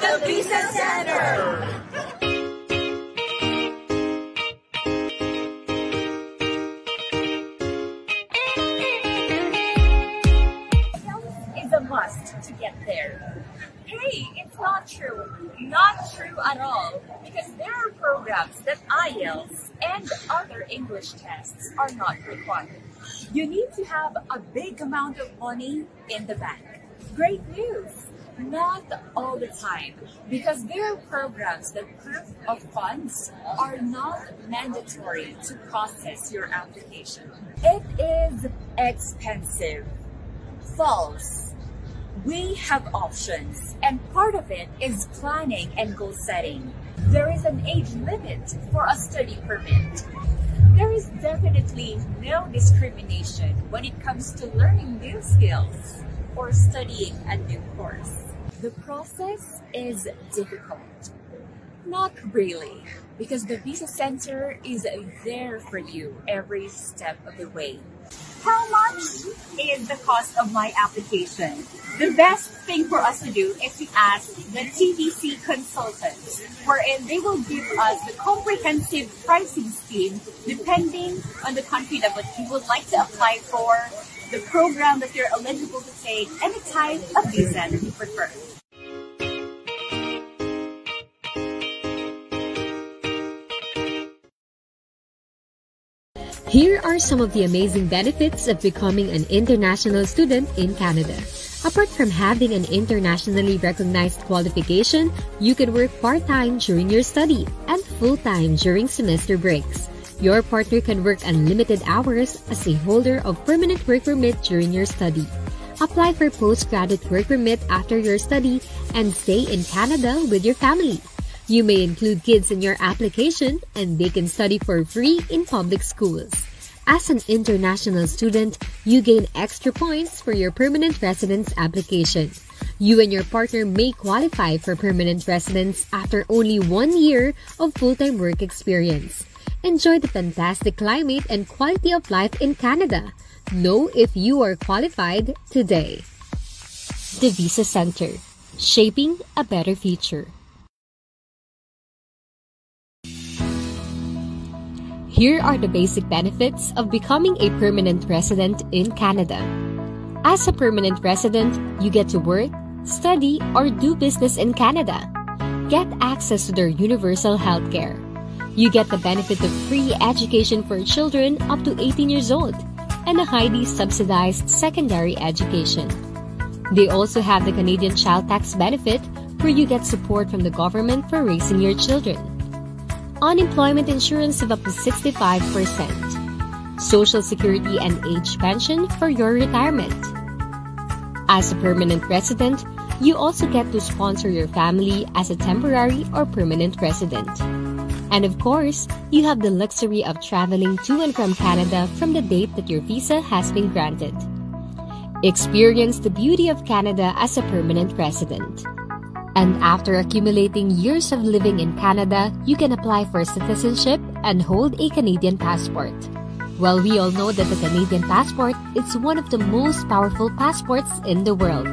The Visa Center! Is a must to get there. Hey, it's not true. Not true at all. Because there are programs that IELTS and other English tests are not required. You need to have a big amount of money in the bank. Great news! Not all the time. Because there are programs that proof of funds are not mandatory to process your application. It is expensive. False. We have options, and part of it is planning and goal setting. There is an age limit for a study permit. There is definitely no discrimination when it comes to learning new skills or studying a new course. The process is difficult. Not really, because the Visa Center is there for you every step of the way. How much is the cost of my application? The best thing for us to do is to ask the TVC consultants, wherein they will give us the comprehensive pricing scheme depending on the country that you would like to apply for, the program that you're eligible to take, and the type of visa that you prefer. Here are some of the amazing benefits of becoming an international student in Canada. Apart from having an internationally recognized qualification, you can work part-time during your study and full-time during semester breaks. Your partner can work unlimited hours as a holder of permanent work permit during your study. Apply for postgraduate work permit after your study and stay in Canada with your family. You may include kids in your application and they can study for free in public schools. As an international student, you gain extra points for your permanent residence application. You and your partner may qualify for permanent residence after only 1 year of full-time work experience. Enjoy the fantastic climate and quality of life in Canada. Know if you are qualified today. The Visa Center, shaping a better future. Here are the basic benefits of becoming a permanent resident in Canada. As a permanent resident, you get to work, study, or do business in Canada. Get access to their universal healthcare. You get the benefit of free education for children up to 18 years old and a highly subsidized secondary education. They also have the Canadian Child Tax Benefit, where you get support from the government for raising your children. Unemployment insurance of up to 65%, Social Security and age pension for your retirement. As a permanent resident, you also get to sponsor your family as a temporary or permanent resident. And of course, you have the luxury of traveling to and from Canada from the date that your visa has been granted. Experience the beauty of Canada as a permanent resident. And after accumulating years of living in Canada, you can apply for citizenship and hold a Canadian passport. Well, we all know that the Canadian passport is one of the most powerful passports in the world.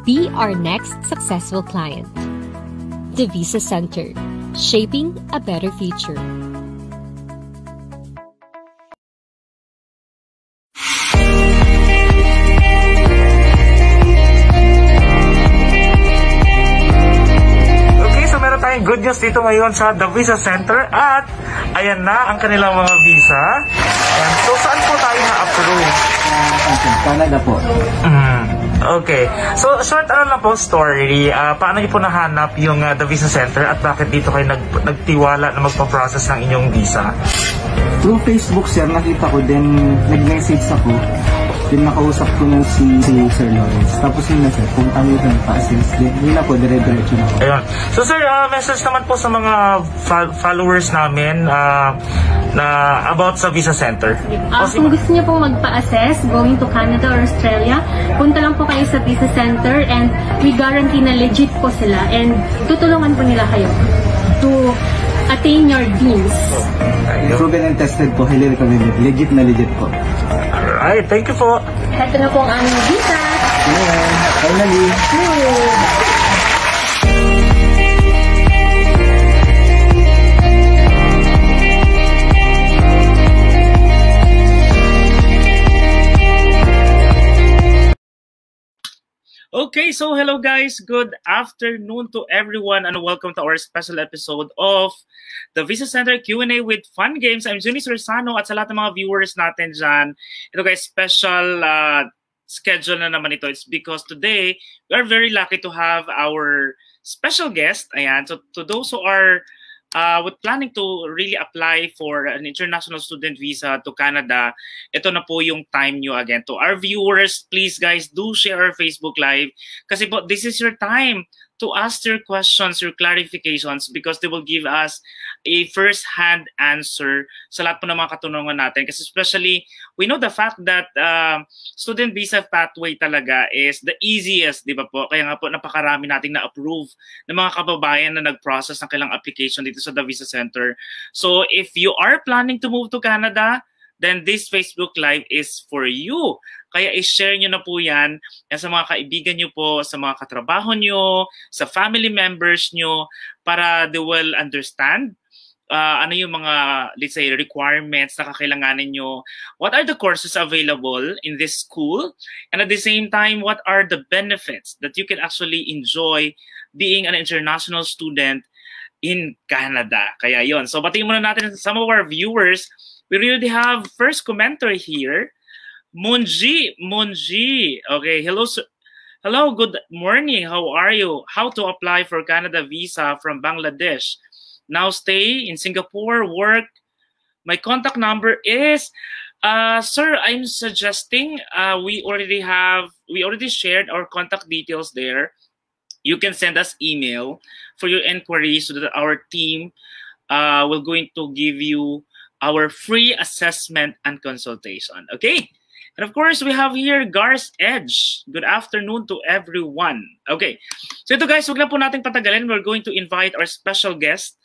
Be our next successful client. The Visa Center, shaping a better future. Good news dito ngayon sa The Visa Center at ayan na ang kanilang mga visa. And so saan po tayo na-approve? Canada po. Okay. So short lang po story. Paano niyo po nahanap yung The Visa Center at bakit dito kayo nagtiwala na magpa-process ng inyong visa? Through Facebook, sir, nakita ko din, nag-message ako. Then nakausap ko na si Sir Lawrence. Tapos yun na, sir, kung kami ito nagpa-assist, yun na po, dire-diretso na po. Ayun. So sir, message naman po sa mga followers namin na about sa Visa Center. Kung gusto niyo pong magpa-assess, going to Canada or Australia, punta lang po kayo sa Visa Center and we guarantee na legit po sila and tutulungan po nila kayo to attain your dreams. Proven and tested po, highly recommended. Legit na legit po. Alright, thank you po. Ito na po ang aming visa. Yeah, finally. Okay, so hello guys, good afternoon to everyone and welcome to our special episode of the Visa Center Q&A with Fun Games. I'm Juni Sorsano at sa lahat ng mga viewers natin dyan. Ito guys, special schedule na naman ito. It's because today, we are very lucky to have our special guest. Ayan, so to those who are with planning to really apply for an international student visa to Canada, ito na po yung time nyo again. To our viewers, please guys, do share our Facebook Live kasi po, this is your time to ask your questions, your clarifications because they will give us a first-hand answer sa lahat po ng mga katanungan natin. Kasi especially, we know the fact that student visa pathway talaga is the easiest, di ba po? Kaya nga po, napakarami nating na-approve ng mga kababayan na nag-process ng kailang application dito sa The Visa Center. So, if you are planning to move to Canada, then this Facebook Live is for you. Kaya i-share nyo na po yan sa mga kaibigan nyo po, sa mga katrabaho nyo, sa family members nyo, para they will understand ano yung mga, let's say, requirements na kakailanganin nyo. What are the courses available in this school? And at the same time, what are the benefits that you can actually enjoy being an international student in Canada? Kaya yon. So batiin muna natin some of our viewers. We really have first commenter here. Munji. Okay, hello, sir. Hello, good morning. How are you? How to apply for Canada visa from Bangladesh? Now stay in Singapore, work. My contact number is, sir, I'm suggesting we already shared our contact details there. You can send us email for your inquiries so that our team will going to give you our free assessment and consultation. Okay? And of course, we have here Gar's Edge. Good afternoon to everyone. Okay. So ito guys, wag lang po nating patagalin. We're going to invite our special guest.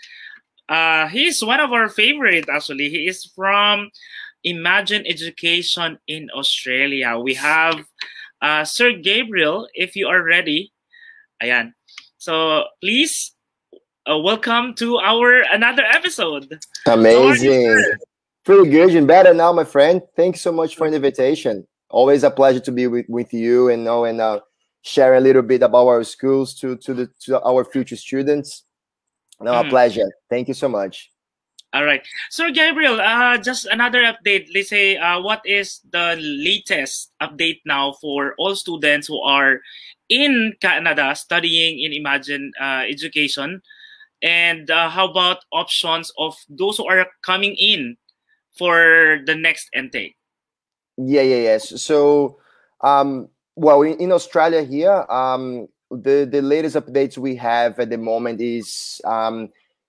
He's one of our favorite actually. He is from Imagine Education in Australia. We have Sir Gabriel, if you are ready. Ayan. So please welcome to our another episode. Amazing. Pretty good and better now, my friend. Thanks so much for the invitation. Always a pleasure to be with you and share a little bit about our schools to our future students. No, a pleasure. Thank you so much. All right. So, Gabriel, just another update. Let's say, what is the latest update now for all students who are in Canada studying in Imagine Education? And how about options of those who are coming in for the next intake? Yes. So, well, in Australia here, the latest updates we have at the moment is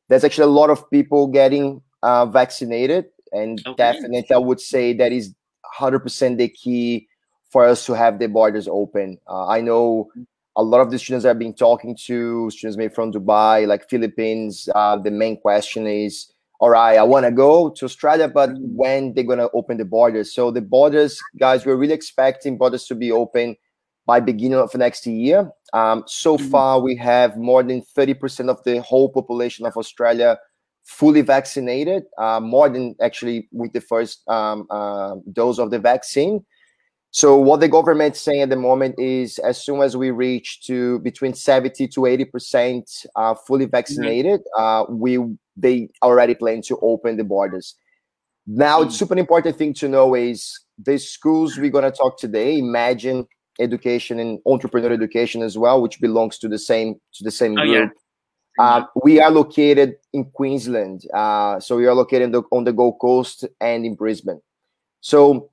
there's actually a lot of people getting vaccinated, and definitely I would say that is 100% the key for us to have the borders open. I know a lot of the students I've been talking to, students maybe from Dubai, like Philippines, the main question is, all right, I want to go to Australia, but when they're going to open the borders? So the borders, guys, we're really expecting borders to be open by beginning of next year. So far, we have more than 30% of the whole population of Australia fully vaccinated, more than actually with the first dose of the vaccine. So what the government's saying at the moment is as soon as we reach to between 70 to 80% fully vaccinated, they already plan to open the borders. Now, it's super important thing to know is the schools we're going to talk today, Imagine Education and Entrepreneur Education as well, which belongs to the same group. We are located in Queensland. So we are located on the Gold Coast and in Brisbane. So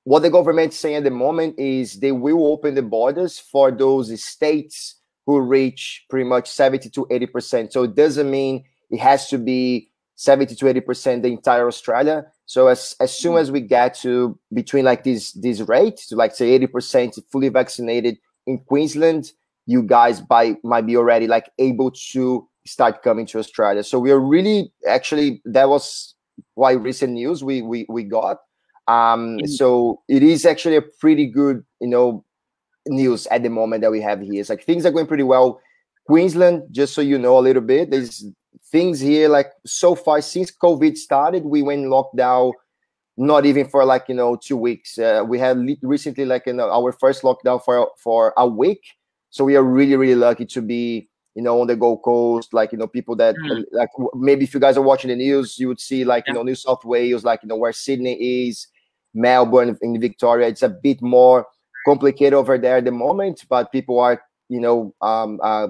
what the government's saying at the moment is they will open the borders for those states who reach pretty much 70 to 80%. So it doesn't mean it has to be 70 to 80% the entire Australia. So as soon as we get to between like this rate, to like say 80% fully vaccinated in Queensland, you guys might be already like able to start coming to Australia. So we are really actually, that was quite recent news we got. So it is actually a pretty good, news at the moment that we have here. It's like things are going pretty well. Queensland, just so you know a little bit, there's things here like so far since COVID started, we went lockdown not even for like 2 weeks. We had recently like our first lockdown for a week, so we are really lucky to be on the Gold Coast. Like people that like maybe if you guys are watching the news, you would see like New South Wales, like where Sydney is, Melbourne, in Victoria. It's a bit more complicated over there at the moment, but people are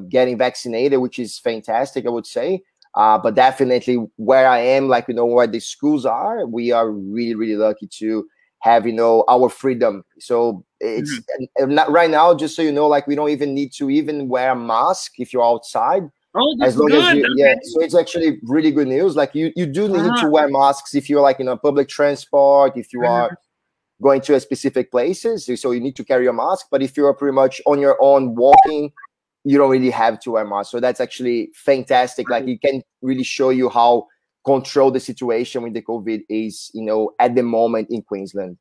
getting vaccinated, which is fantastic, I would say. But definitely where I am, like where the schools are, we are really lucky to have our freedom. So it's not right now, just so you know, like we don't even need to even wear a mask if you're outside. Oh, that's as long good. as you, so it's actually really good news. Like you do need to wear masks if you're like public transport, if you are going to a specific places, so you need to carry a mask. But if you're pretty much on your own walking, you don't really have to wear a mask. So that's actually fantastic. Like it can really show you how controlled the situation with the COVID is, at the moment in Queensland.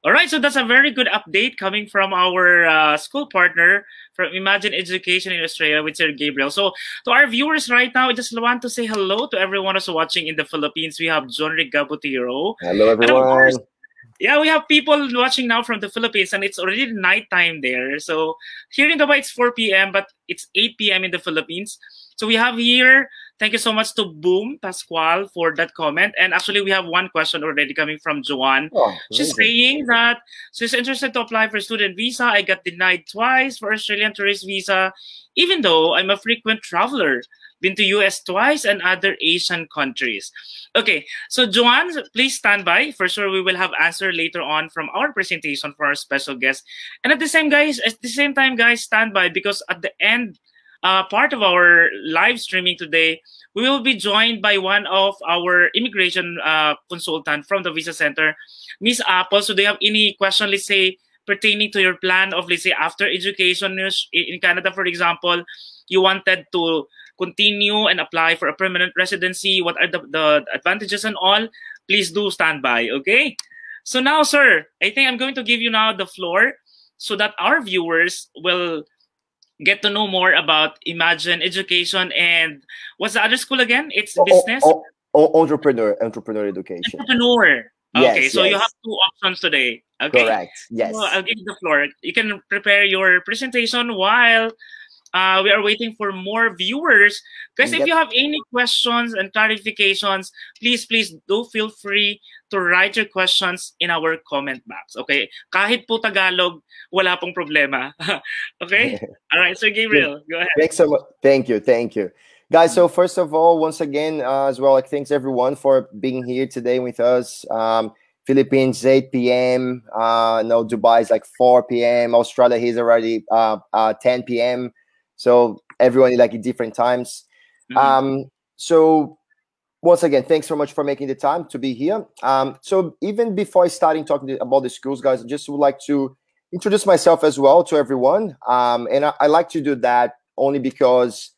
All right, so that's a very good update coming from our school partner from Imagine Education in Australia with Sir Gabriel. So to our viewers right now, I just want to say hello to everyone who's watching in the Philippines. We have John Rick Gabutiro. Hello, everyone. Yeah, we have people watching now from the Philippines, and it's already nighttime there. So here in Dubai, it's 4 p.m., but it's 8 p.m. in the Philippines. So we have here, thank you so much to Boom Pascual for that comment. And actually, we have one question already coming from Joanne. She's saying that she's interested to apply for student visa. I got denied twice for Australian tourist visa, even though I'm a frequent traveler. Been to US twice and other Asian countries. Okay, so Joanne, please stand by. For sure, we will have answer later on from our presentation for our special guest. And at the same time, guys, stand by, because at the end part of our live streaming today, we will be joined by one of our immigration consultant from the Visa Center, Miss Apple. So do you have any question, let's say, pertaining to your plan of, let's say, after education in Canada, for example, you wanted to continue and apply for a permanent residency? What are the advantages and all? Please do stand by, okay? So now, sir, I think I'm going to give you now the floor so that our viewers will get to know more about Imagine Education and what's the other school again? It's business? Entrepreneur education. Entrepreneur. Okay, Yes, so you yes. have two options today. Okay. Correct. Yes. So I'll give you the floor. You can prepare your presentation while we are waiting for more viewers. Guys, if you have any questions and clarifications, please do feel free to write your questions in our comment box. Okay? Kahit po Tagalog, wala pong problema. Okay? All right, Sir Gabriel, go ahead. Thanks so much. Thank you. Guys, so first of all, once again, as well, like, thanks everyone for being here today with us. Philippines, 8 p.m. No, Dubai is like 4 p.m. Australia is already 10 p.m. So everyone like at different times. So once again, thanks so much for making the time to be here. So even before starting talking about the schools, guys, I just would like to introduce myself as well to everyone. And I like to do that only because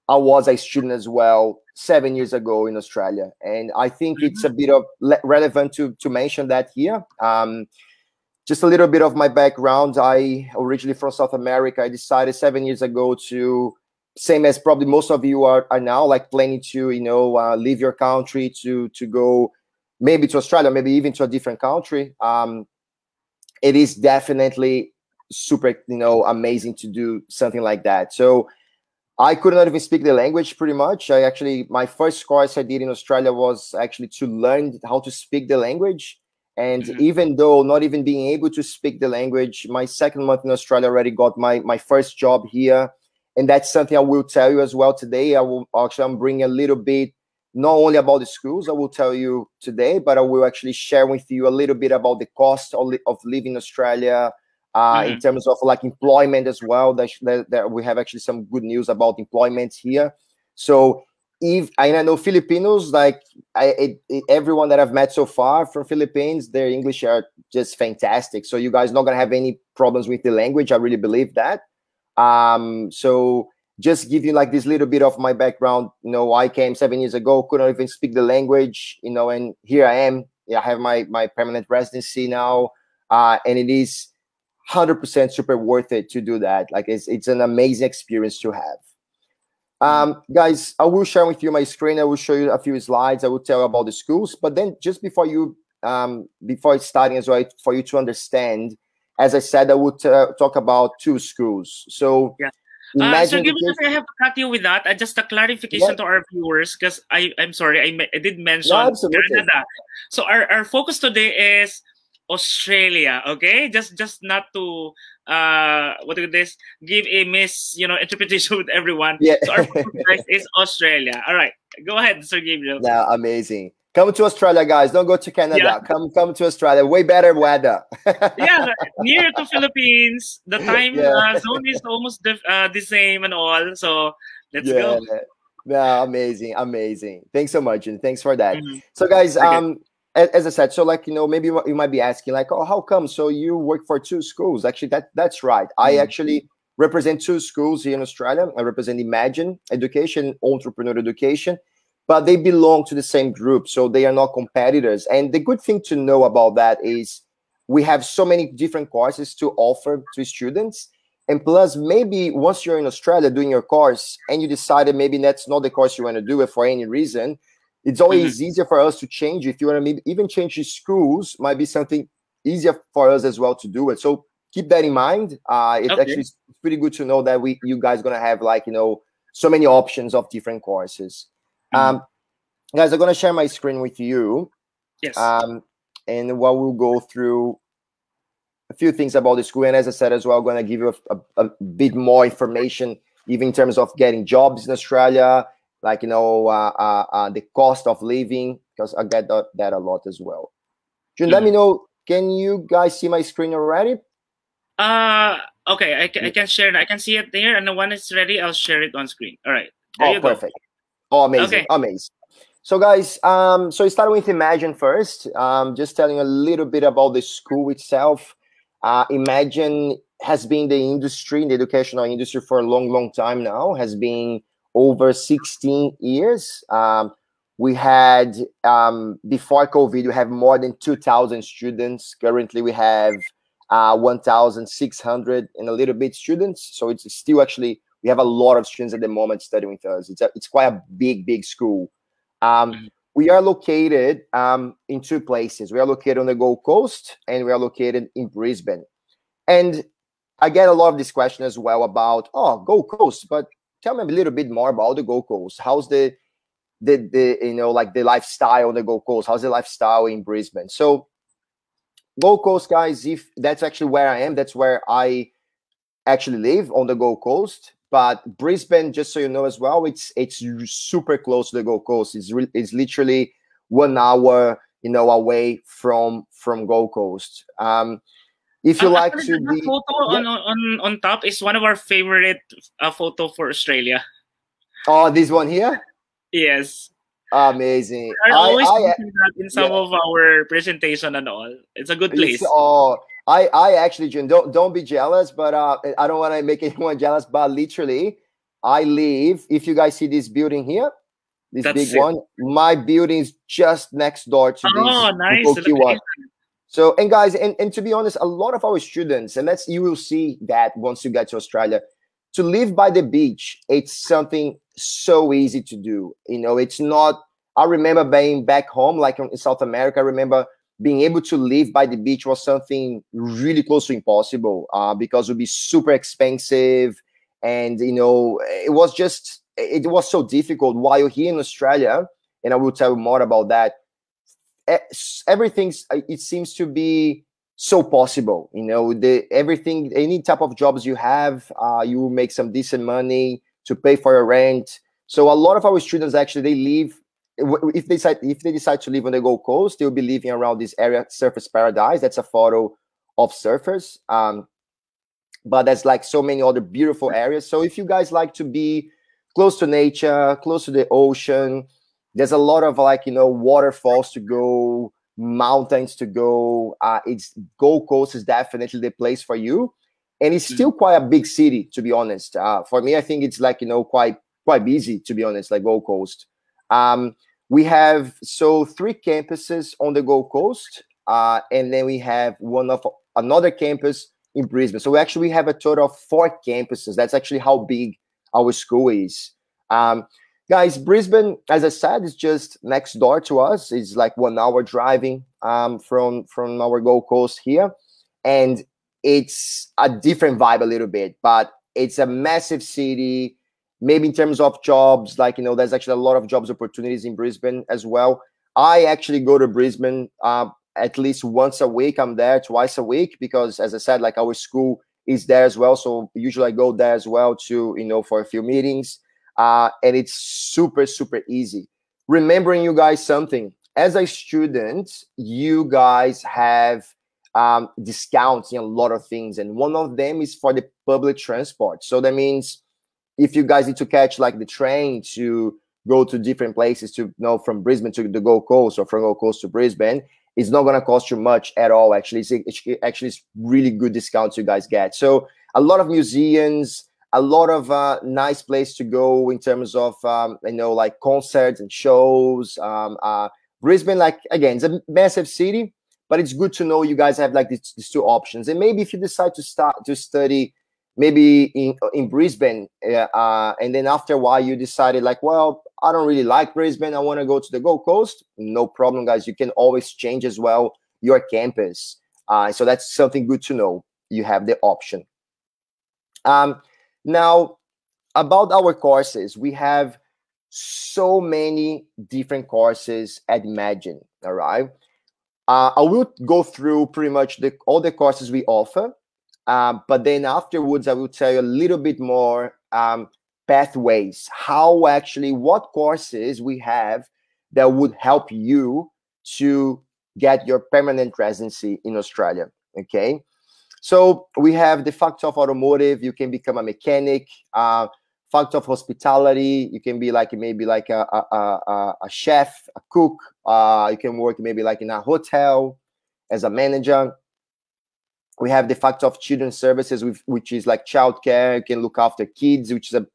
I was a student as well 7 years ago in Australia. And I think it's a bit of relevant to mention that here. Just a little bit of my background. I originally from South America. I decided 7 years ago to, same as probably most of you are now, like planning to, leave your country to go maybe to Australia, maybe even to a different country. It is definitely super, amazing to do something like that. So I could not even speak the language pretty much. My first course I did in Australia was actually to learn how to speak the language. And even though not even being able to speak the language, my second month in Australia already got my first job here. And that's something I will tell you as well today. I'm bringing a little bit, not only about the schools, I will tell you today, but I will actually share with you a little bit about the cost of living in Australia, in terms of like employment as well. That we have actually some good news about employment here. So I know Filipinos, like everyone that I've met so far from Philippines, their English are just fantastic. So you guys not gonna have any problems with the language. I really believe that. So just give you like this little bit of my background. I came 7 years ago, couldn't even speak the language, and here I am. I have my permanent residency now, and it is 100% super worth it to do that. Like it's an amazing experience to have. Guys, I will share with you my screen. I will show you a few slides. I will tell you about the schools. But then just before you before starting as well, for you to understand, as I said, I would talk about two schools. So yeah. So imagine give me I have to cut you with that. Just a clarification to our viewers, because I'm sorry, I did mention Canada. So our focus today is Australia, okay? Just not to what do this give a interpretation with everyone. Yeah. So our focus guys is Australia. All right, go ahead, Sir Gabriel. Yeah, amazing. Come to Australia, guys. Don't go to Canada. Yeah. Come to Australia. Way better weather. Yeah, near to Philippines. The time zone is almost the same and all. So let's go. Yeah, amazing. Thanks so much, and thanks for that. So, guys, as I said, so like maybe you might be asking, like, oh, how come? So you work for two schools? Actually, that's right. I actually represent two schools here in Australia. I represent Imagine Education, Entrepreneur Education. But they belong to the same group, so they are not competitors. And the good thing to know about that is we have so many different courses to offer to students. And plus, maybe once you're in Australia doing your course and you decided maybe that's not the course you want to do it for any reason, it's always easier for us to change. If you want to maybe even change the schools, might be something easier for us as well to do it. So keep that in mind. Actually is pretty good to know that you guys going to have so many options of different courses. Guys, I'm going to share my screen with you. Yes. And we'll go through a few things about the school. And as I said as well, I'm going to give you a bit more information, even in terms of getting jobs in Australia, like, the cost of living, because I get that a lot as well. June, let me know, can you guys see my screen already? Okay, I can share. I can see it there. And when it's ready, I'll share it on screen. All right. There you perfect. Go. Oh, amazing. Amazing. So guys, so starting with Imagine first, just telling a little bit about the school itself. Imagine has been in the educational industry for a long time now, has been over 16 years. We had, before COVID, we have more than 2,000 students. Currently, we have 1,600 and a little bit students. So it's still actually, we have a lot of students at the moment studying with us. It's quite a big school. We are located in two places. We are located on the Gold Coast and we are located in Brisbane. And I get a lot of this question as well about, Gold Coast, but tell me a little bit more about the Gold Coast. How's the lifestyle on the Gold Coast? How's the lifestyle in Brisbane? So Gold Coast, guys, if that's actually where I am, that's where I actually live, on the Gold Coast. But Brisbane, just so you know as well, it's super close to the Gold Coast. It's literally 1 hour, away from Gold Coast. If you like to be, photo on top is one of our favorite photo for Australia. Oh, this one here? Yes. Amazing. I always using that in some of our presentation and all. It's a good place. I actually, June, don't be jealous, but I don't want to make anyone jealous, but literally, I live, if you guys see this building here, this big one, my building is just next door to this. Oh, nice. One. So, and guys, and to be honest, a lot of our students, and you will see that once you get to Australia, to live by the beach, it's something so easy to do. It's not, I remember being back home, like in South America, I remember being able to live by the beach was something really close to impossible, because it would be super expensive. And, it was so difficult. While here in Australia, and I will tell you more about that, it seems to be so possible. Everything, any type of jobs you have, you will make some decent money to pay for your rent. So a lot of our students actually, they live, if they decide to live on the Gold Coast, they'll be living around this area, Surfers Paradise. That's a photo of surfers. But there's like so many other beautiful areas. So if you guys like to be close to nature, close to the ocean, there's a lot of waterfalls to go, mountains to go. Gold Coast is definitely the place for you. And it's still quite a big city, to be honest. For me, I think it's quite busy, to be honest, like Gold Coast. We have 3 campuses on the Gold Coast, and then we have another campus in Brisbane. So we have a total of 4 campuses. That's actually how big our school is. Guys, Brisbane, as I said, is just next door to us. It's like 1 hour driving from our Gold Coast here. And it's a different vibe a little bit, but it's a massive city. Maybe in terms of jobs, like, you know, there's actually a lot of jobs opportunities in Brisbane as well. I actually go to Brisbane at least once a week. I'm there twice a week because, as I said, like our school is there as well. So usually I go there as well to, you know, for a few meetings. And it's super, super easy. Remembering you guys something, as a student, you guys have discounts in a lot of things. And one of them is for the public transport. So that means if you guys need to catch like the train to go to different places, to, you know, from Brisbane to the Gold Coast or from Gold Coast to Brisbane, it's not going to cost you much at all. Actually, it's really good discounts you guys get. So a lot of museums, a lot of nice place to go in terms of, you know, like concerts and shows. Brisbane, like, again, it's a massive city, but it's good to know you guys have like these two options. And maybe if you decide to start to study maybe in Brisbane, and then after a while you decided like, well, I don't really like Brisbane, I want to go to the Gold Coast, no problem, guys. You can always change as well your campus. So that's something good to know. You have the option. Now, about our courses, we have so many different courses at Imagine, all right? I will go through pretty much all the courses we offer, but then afterwards, I will tell you a little bit more pathways, what courses we have that would help you to get your permanent residency in Australia, okay? So we have the Faculty of Automotive. You can become a mechanic. Faculty of Hospitality. You can be like maybe like a chef, a cook. You can work maybe like in a hotel as a manager. We have the Faculty of Children's Services, which is like childcare. You can look after kids, which is a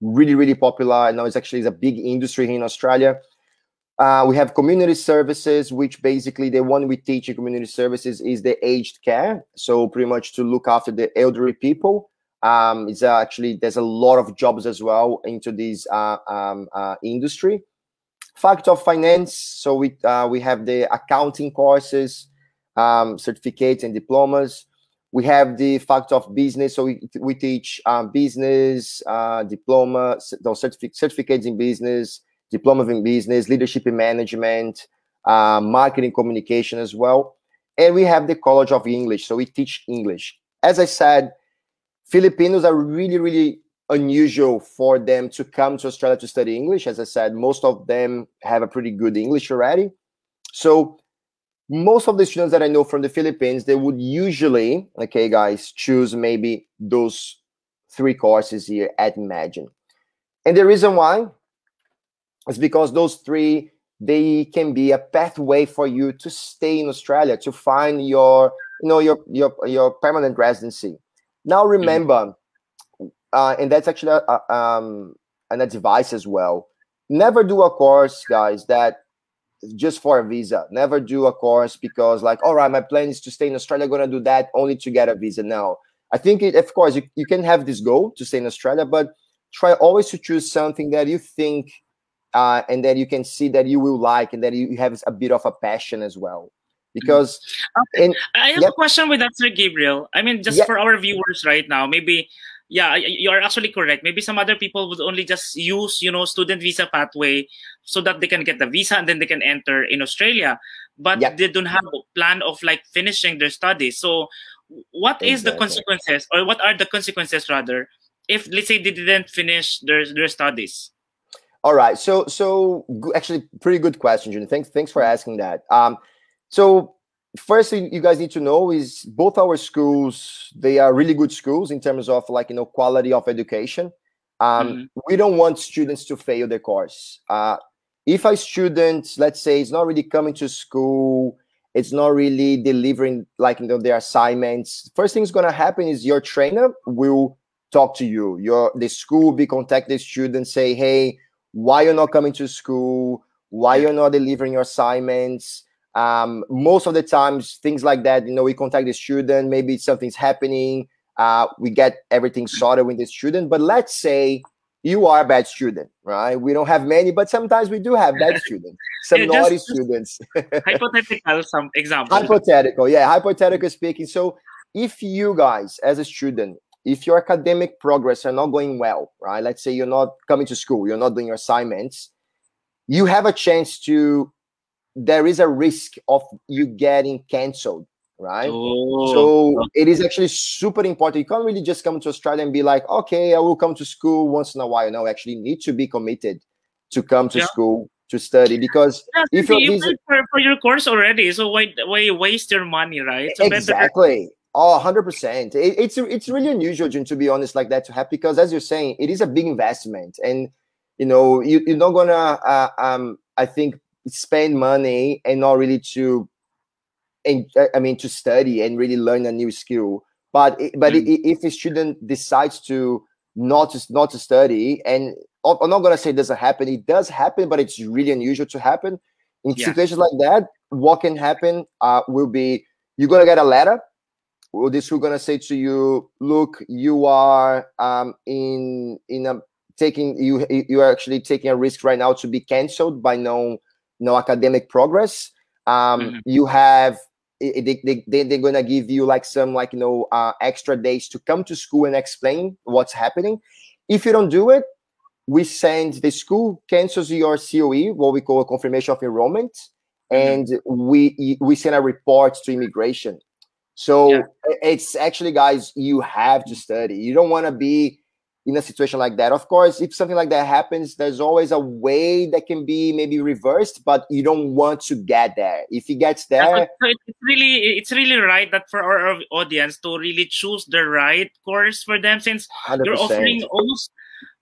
really popular. I know it's a big industry here in Australia. We have community services, which basically the one we teach in community services is the aged care. So pretty much to look after the elderly people. It's actually, there's a lot of jobs as well into this industry. Faculty of Finance. So we have the accounting courses, certificates and diplomas. We have the Faculty of Business. So we teach business, diploma, certificates in business, diploma in business, leadership in management, marketing communication as well. And we have the College of English. So we teach English. As I said, Filipinos are really unusual for them to come to Australia to study English. As I said, most of them have a pretty good English already. So most of the students that I know from the Philippines, they would usually, okay, guys, choose maybe those 3 courses here at Imagine. And the reason why is because those 3, they can be a pathway for you to stay in Australia, to find your permanent residency. Now, remember, and that's actually an advice as well. Never do a course, guys, that just for a visa. Never do a course because like, all right, my plan is to stay in Australia. I'm going to do that only to get a visa. No, I think, of course, you can have this goal to stay in Australia, but try always to choose something that you think and that you can see that you will like and that you have a bit of a passion as well. Because I have a question with that, Sir Gabriel. I mean, just for our viewers right now, maybe, yeah, you are actually correct. Maybe some other people would only just use, student visa pathway so that they can get the visa and then they can enter in Australia. But they don't have a plan of like finishing their studies. So what is the consequences, or what are the consequences rather, if let's say they didn't finish their studies? All right. So actually, pretty good question, Junior. Thanks for asking that. So first thing you guys need to know is both our schools, they are really good schools in terms of like, quality of education. We don't want students to fail their course. If a student, let's say, is not really coming to school, it's not really delivering like their assignments, first thing is going to happen is your trainer will talk to you. The school will be contact the student, say, hey, why you're not coming to school? Why you're not delivering your assignments? Most of the times, things like that, we contact the student, maybe something's happening, we get everything sorted with the student. But let's say you are a bad student, right? We don't have many, but sometimes we do have bad students, some Yeah, naughty just students. hypothetical some example. Hypothetical, yeah, hypothetical speaking. So if you guys, as a student, if your academic progress are not going well, right? Let's say you're not coming to school, you're not doing your assignments, you have a chance to, there is a risk of you getting canceled, right? Oh, So it is actually super important. You can't really just come to Australia and be like, okay, I will come to school once in a while. No, actually you need to be committed to come to yeah. school to study, because Yeah, if since your you visa, paid for your course already, so why waste your money, right? So better. exactly. Oh, 100%. It's really unusual, Jun, to be honest, like that to happen, because as you're saying, it is a big investment, and you're not gonna I think spend money and not really to, and I mean to study and really learn a new skill. But if a student decides to not to study, and I'm not gonna say it doesn't happen, it does happen, but it's really unusual to happen. In Yeah. situations like that, what can happen will be, you're gonna get a letter. Well, this we're gonna say to you, look, you are in a taking, you are actually taking a risk right now to be canceled by no academic progress. You have, they're gonna give you like some extra days to come to school and explain what's happening. If you don't do it, we send, the school cancels your COE, what we call a confirmation of enrollment, and we send a report to immigration. So Yeah. it's actually, guys, you have to study. You don't want to be in a situation like that. Of course, if something like that happens, there's always a way that can be maybe reversed, but you don't want to get there. If he gets there, So it's really right that for our audience to really choose the right course for them, since you're 100%. offering almost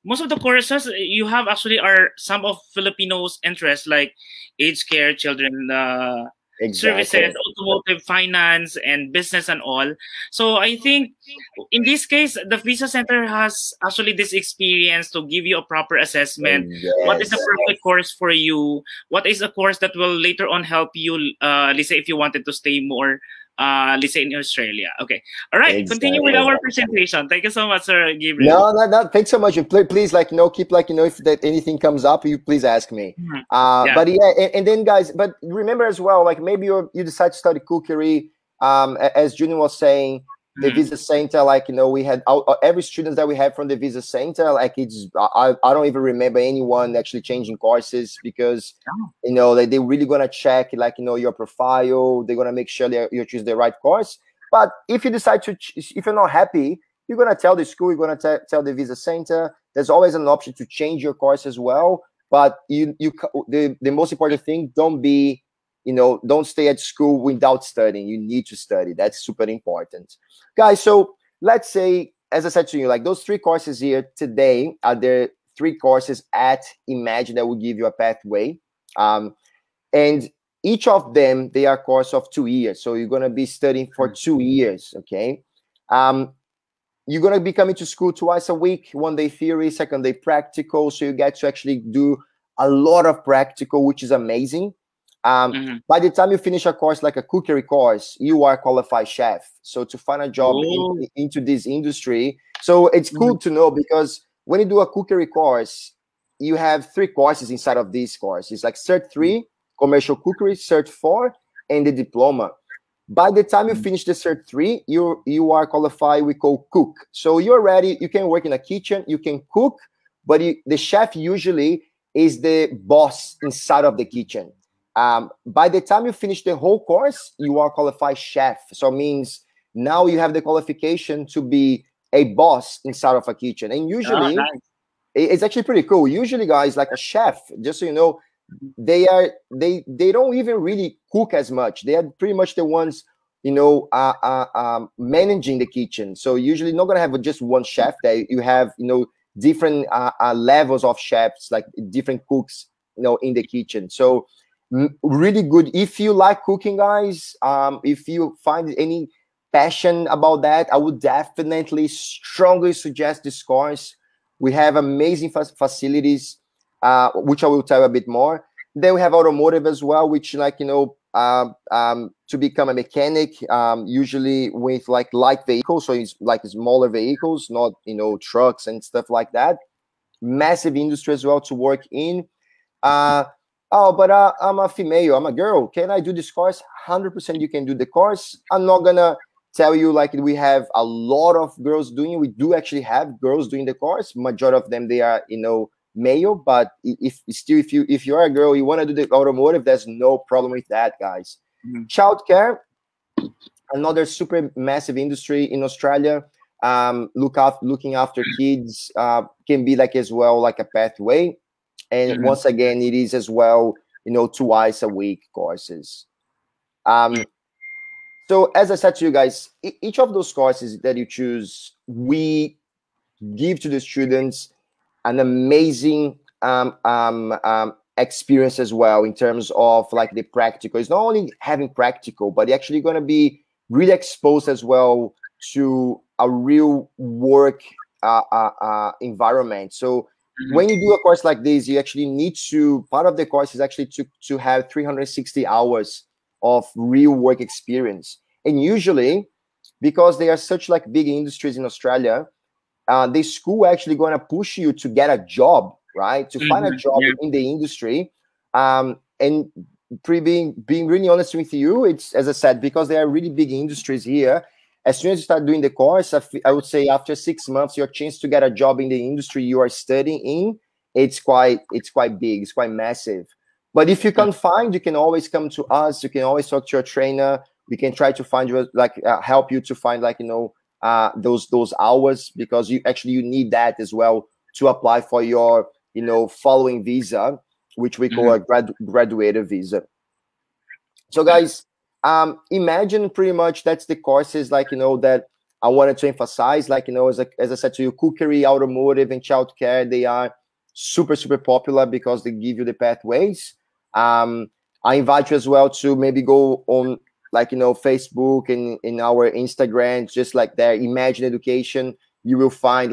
most of the courses you have actually are some of Filipinos' interests, like aged care, children services, automotive, finance, and business and all. So I think in this case, the Visa Center has actually this experience to give you a proper assessment. What is the perfect course for you? What is a course that will later on help you, let's say if you wanted to stay more, let's say in Australia. Okay. All right. Continue with our presentation. Thank you so much, Sir Gabriel. No. Thanks so much. Please, keep if that anything comes up, you please ask me. Yeah. But yeah, and then guys, but remember as well, like maybe you decide to study cookery. As Junior was saying, the Visa Center, we had every student that we have from the Visa Center, I don't even remember anyone actually changing courses, because they really gonna check your profile. They're gonna make sure that you choose the right course. But if you decide to, if you're not happy, you're gonna tell the school, you're gonna tell the Visa Center. There's always an option to change your course as well. But the most important thing, don't stay at school without studying. You need to study. That's super important, guys. So let's say, as I said to you, those 3 courses here today are the 3 courses at Imagine that will give you a pathway, and each of them, they are a course of 2 years. So you're gonna be studying for 2 years. Okay. You're gonna be coming to school twice a week, 1 day theory, 2nd day practical. So you get to actually do a lot of practical, which is amazing. By the time you finish a course like a cookery course, you are a qualified chef. So to find a job into this industry, so it's cool to know, because when you do a cookery course, you have 3 courses inside of this course. It's like Cert 3, commercial cookery, Cert 4, and the diploma. By the time you finish the Cert 3, you are qualified, we call cook. So you're ready, you can work in a kitchen, you can cook, but the chef usually is the boss inside of the kitchen. By the time you finish the whole course, you are qualified chef. So it means now you have the qualification to be a boss inside of a kitchen. And usually, it's actually pretty cool. Usually, guys, like a chef, just so you know, they don't even really cook as much. They are pretty much the ones, managing the kitchen. So usually not gonna have just one chef. There you have, different levels of chefs, like different cooks, in the kitchen. So really good. If you like cooking, guys, if you find any passion about that, I would definitely strongly suggest this course. We have amazing facilities, which I will tell you a bit more. Then we have automotive as well, which to become a mechanic, usually with light vehicles. So it's like smaller vehicles, not, trucks and stuff like that. massive industry as well to work in. I'm a female, I'm a girl. Can I do this course? 100% you can do the course. I'm not gonna tell you like we have a lot of girls doing it. We do actually have girls doing the course. Majority of them, they are, male, but if you're a girl, you want to do the automotive, there's no problem with that, guys. Childcare, another super massive industry in Australia. Looking after kids can be like as well like a pathway. And once again, it is as well, twice a week courses. So as I said to you guys, each of those courses that you choose, we give to the students an amazing experience as well in terms of like the practical. It's not only having practical, but you're actually going to be really exposed as well to a real work environment. So when you do a course like this, you actually need to, part of the course is actually to have 360 hours of real work experience. And usually, because they are such like big industries in Australia, the school actually going to push you to get a job, right? To find a job in the industry. And being really honest with you, it's, as I said, because there are really big industries here, as soon as you start doing the course, I would say after 6 months, your chance to get a job in the industry you are studying in, it's quite big, it's quite massive. But if you can't find, you can always come to us. You can always talk to your trainer. We can try to find you, help you to find those hours, because you need that as well to apply for your following visa, which we call a graduated visa. So guys, imagine pretty much that's the courses that I wanted to emphasize. As I said to you, cookery, automotive, and childcare, they are super, super popular because they give you the pathways. I invite you as well to maybe go on Facebook and in our Instagram, just like there, Imagine Education. You will find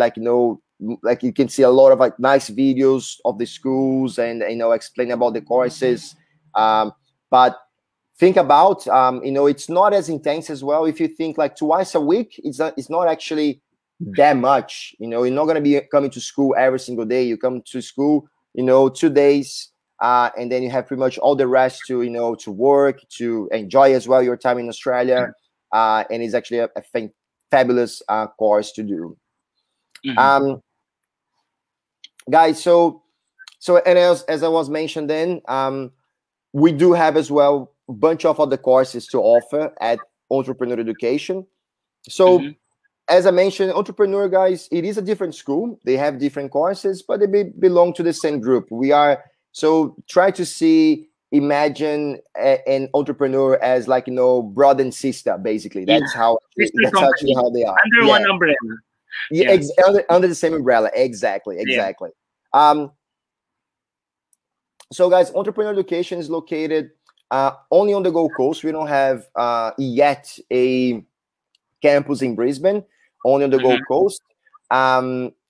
you can see a lot of nice videos of the schools and explain about the courses. But think about it's not as intense as well. If you think twice a week, it's not actually that much. You're not going to be coming to school every single day. You come to school 2 days, and then you have pretty much all the rest to work, to enjoy as well your time in Australia. And it's actually a fabulous course to do. Guys, so and as I was mentioned then, we do have as well a bunch of other courses to offer at Entrepreneur Education. So as I mentioned, Entrepreneur, guys, it is a different school. They have different courses, but they belong to the same group. So try to imagine an Entrepreneur as brother and sister, basically. That's how actually how they are. Under one umbrella. Yeah, under the same umbrella. Exactly. So guys, Entrepreneur Education is located only on the Gold Coast. We don't have yet a campus in Brisbane, only on the Gold Coast.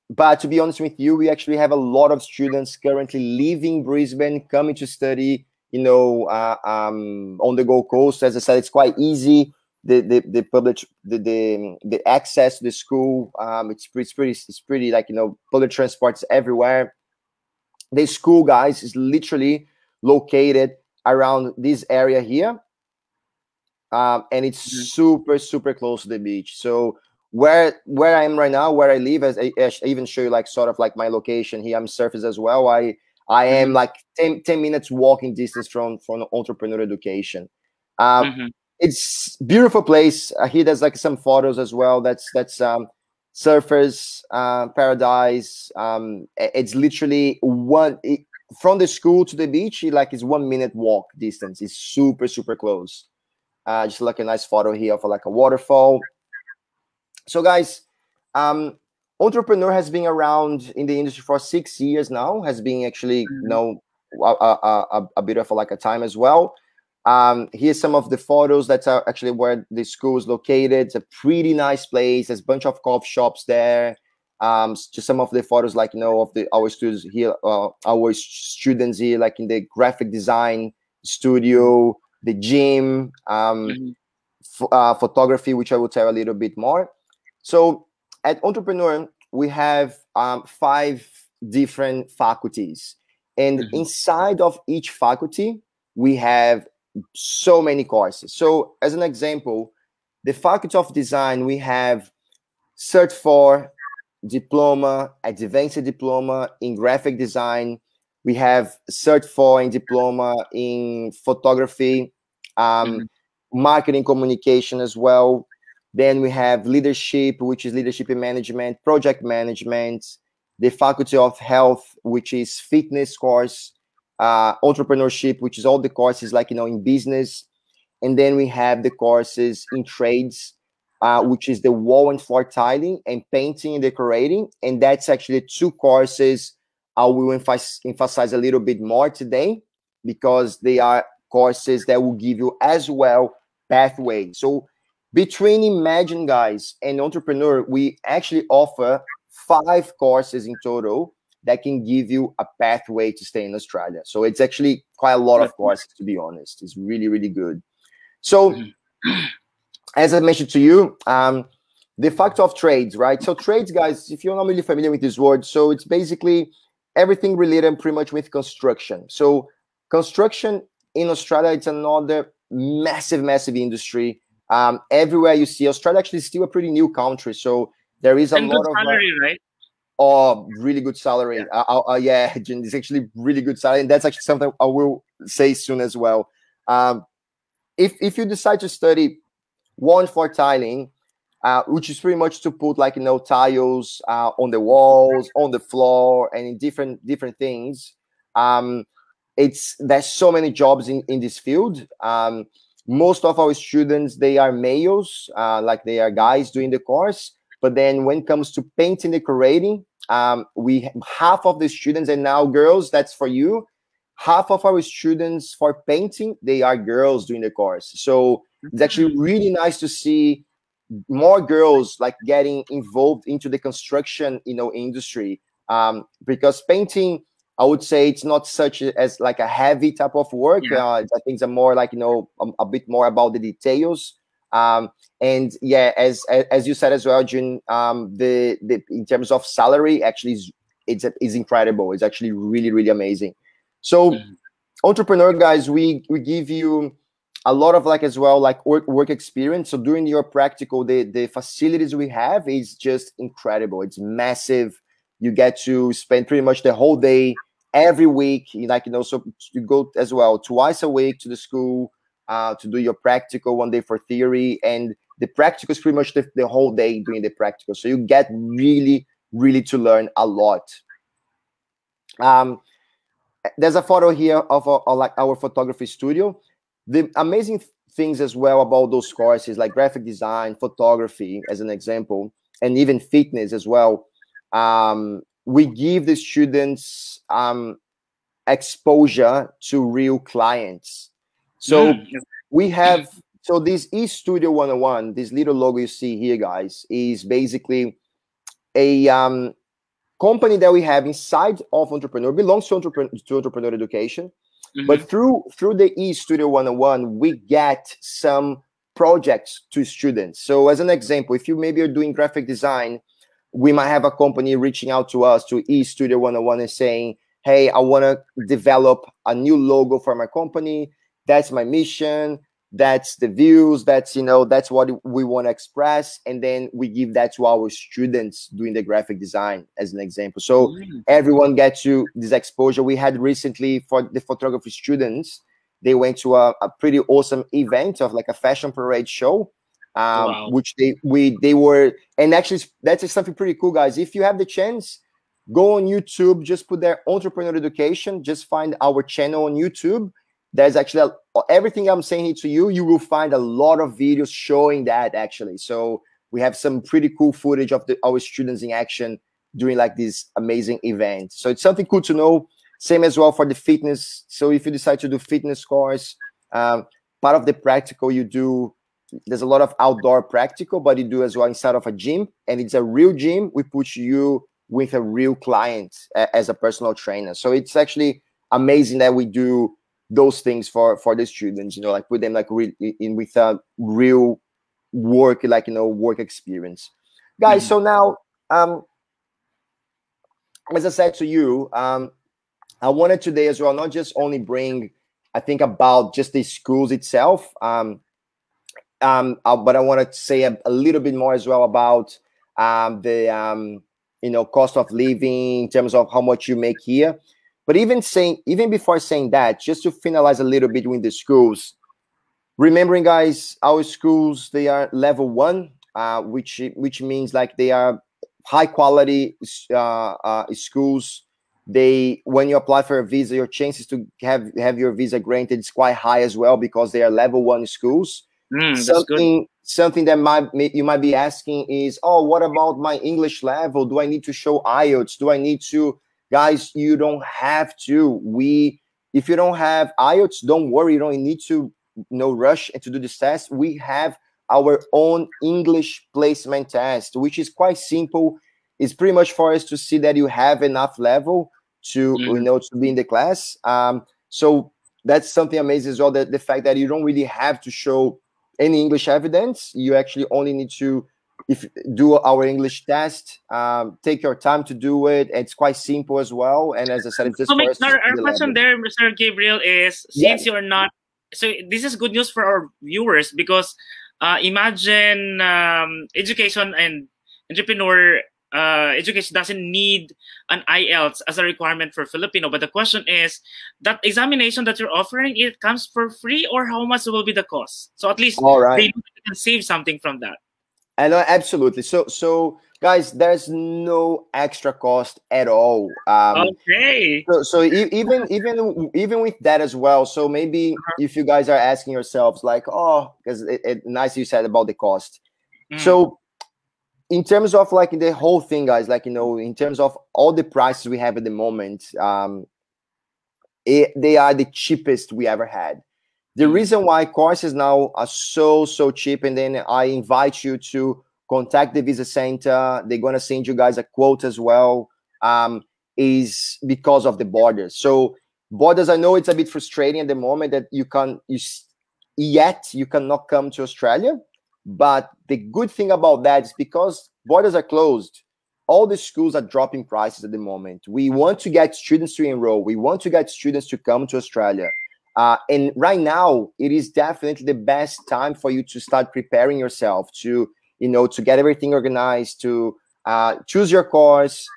But to be honest with you, we actually have a lot of students currently leaving Brisbane, coming to study, on the Gold Coast. As I said, it's quite easy. The access to the school, it's pretty public transports everywhere. The school, guys, is literally located around this area here, and it's super, super close to the beach. So where I am right now, where I live, as I even show you sort of my location here. I'm surface as well. I am 10 minutes walking distance from Entrepreneur Education. It's beautiful place. Here there's some photos as well. That's surfers paradise. It's literally from the school to the beach. It's 1 minute walk distance. It's super, super close. Just a nice photo here of a waterfall. So guys, Entrepreneur has been around in the industry for 6 years now. Has been actually a bit of a time as well. Here's some of the photos that are actually where the school is located. It's a pretty nice place. There's a bunch of coffee shops there. Just some of the photos of our students here, in the graphic design studio, the gym, photography, which I will tell a little bit more. So at Entrepreneur, we have 5 different faculties. And inside of each faculty, we have so many courses. So as an example, the Faculty of Design, we have Cert 4, Diploma, Advanced Diploma in Graphic Design. We have Cert 4 and Diploma in Photography, Marketing Communication as well. Then we have Leadership, which is Leadership in Management, Project Management, the Faculty of Health, which is Fitness course, Entrepreneurship, which is all the courses like, in business. And then we have the courses in trades, which is the wall and floor tiling and painting and decorating. And that's actually 2 courses I will emphasize a little bit more today, because they are courses that will give you as well pathway. So between Imagine, guys, and Entrepreneur, we actually offer 5 courses in total that can give you a pathway to stay in Australia. So it's actually quite a lot of courses, to be honest. It's really, really good. So as I mentioned to you, the Faculty of Trades, right? So trades, guys, if you're not really familiar with this word, so it's basically everything related pretty much with construction. So construction in Australia, it's another massive, massive industry. Everywhere you see, Australia actually is still a pretty new country. So there is a lot of salary, right? Oh, really good salary. Yeah, it's actually really good salary. And that's actually something I will say soon as well. If you decide to study wall floor tiling, which is pretty much to put like, tiles on the walls, on the floor, and in different things, there's so many jobs in this field. Most of our students, they are males, like they are guys doing the course. But then when it comes to painting, decorating, we half of the students, and now girls, that's for you. Half of our students for painting, they are girls doing the course. So it's actually really nice to see more girls like getting involved into the construction, industry. Because painting, I would say it's not such as like a heavy type of work. I think it's more like, a bit more about the details. And yeah, as you said as well, June, the in terms of salary, actually is incredible. It's actually really, really amazing. So Entrepreneur, guys, we give you a lot of like as well, like work experience. So during your practical, the facilities we have is just incredible. It's massive. You get to spend pretty much the whole day every week, like, so you go as well twice a week to the school to do your practical, 1 day for theory. And the practical is pretty much the whole day doing the practical. So you get really, really to learn a lot. There's a photo here of like our photography studio. The amazing things as well about those courses, like graphic design, photography, as an example, and even fitness as well. We give the students exposure to real clients. So we have, so this eStudio 101, this little logo you see here, guys, is basically a company that we have inside of Entrepreneur, belongs to Entrepreneur Education. But through the eStudio 101, we get some projects to students. So as an example, if you maybe are doing graphic design, we might have a company reaching out to us, to eStudio 101, and saying, hey, I want to develop a new logo for my company. That's my mission. That's the views. That's, that's what we want to express. And then we give that to our students doing the graphic design, as an example. So everyone gets to this exposure. We had recently for the photography students, they went to a pretty awesome event of like a fashion parade show, which they were, and actually that's something pretty cool, guys. If you have the chance, go on YouTube, just put there Entrepreneur Education, just find our channel on YouTube. There's actually everything I'm saying here to you, you will find a lot of videos showing that actually. So we have some pretty cool footage of our students in action doing like this amazing event. So it's something cool to know. Same as well for the fitness. So if you decide to do fitness course, part of the practical you do, there's a lot of outdoor practical, but you do as well inside of a gym, and it's a real gym. We put you with a real client as a personal trainer. So it's actually amazing that we do those things for the students, like put them like in with a real work, like, work experience. Guys, so now as I said to you, I wanted today as well, not just only bring, I think, about just the schools itself, but I wanted to say a little bit more as well about the cost of living in terms of how much you make here. But even before saying that, just to finalize a little bit with the schools, remembering, guys, our schools, they are level 1, which means like they are high quality schools. When you apply for a visa, your chances to have your visa granted is quite high as well, because they are level 1 schools. Something that you might be asking is, oh, what about my English level? Do I need to show IELTS? Do I need to? Guys, you don't have to. If you don't have IELTS, don't worry. You don't need to rush and to do this test. We have our own English placement test, which is quite simple. It's pretty much for us to see that you have enough level to to be in the class. So that's something amazing as well, that the fact that you don't really have to show any English evidence. You actually only need to do our English test. Take your time to do it. It's quite simple as well. And as I said, it's just for us our question there, Mr. Gabriel, is since you're not, so this is good news for our viewers, because imagine education and entrepreneur education doesn't need an IELTS as a requirement for Filipino. But the question is, that examination that you're offering, it comes for free, or how much will be the cost? So at least they can save something from that. I know, absolutely. So guys, there's no extra cost at all. Okay. So even with that as well. So maybe if you guys are asking yourselves like, oh, because it nice you said about the cost. So in terms of like the whole thing, guys, like, in terms of all the prices we have at the moment, they are the cheapest we ever had. The reason why courses now are so cheap, and then I invite you to contact the Visa Center. They're going to send you guys a quote as well, is because of the borders. So borders, I know it's a bit frustrating at the moment that you cannot come to Australia. But the good thing about that is because borders are closed, all the schools are dropping prices at the moment. We want to get students to enroll. We want to get students to come to Australia. And right now, it is definitely the best time for you to start preparing yourself to get everything organized, to choose your course,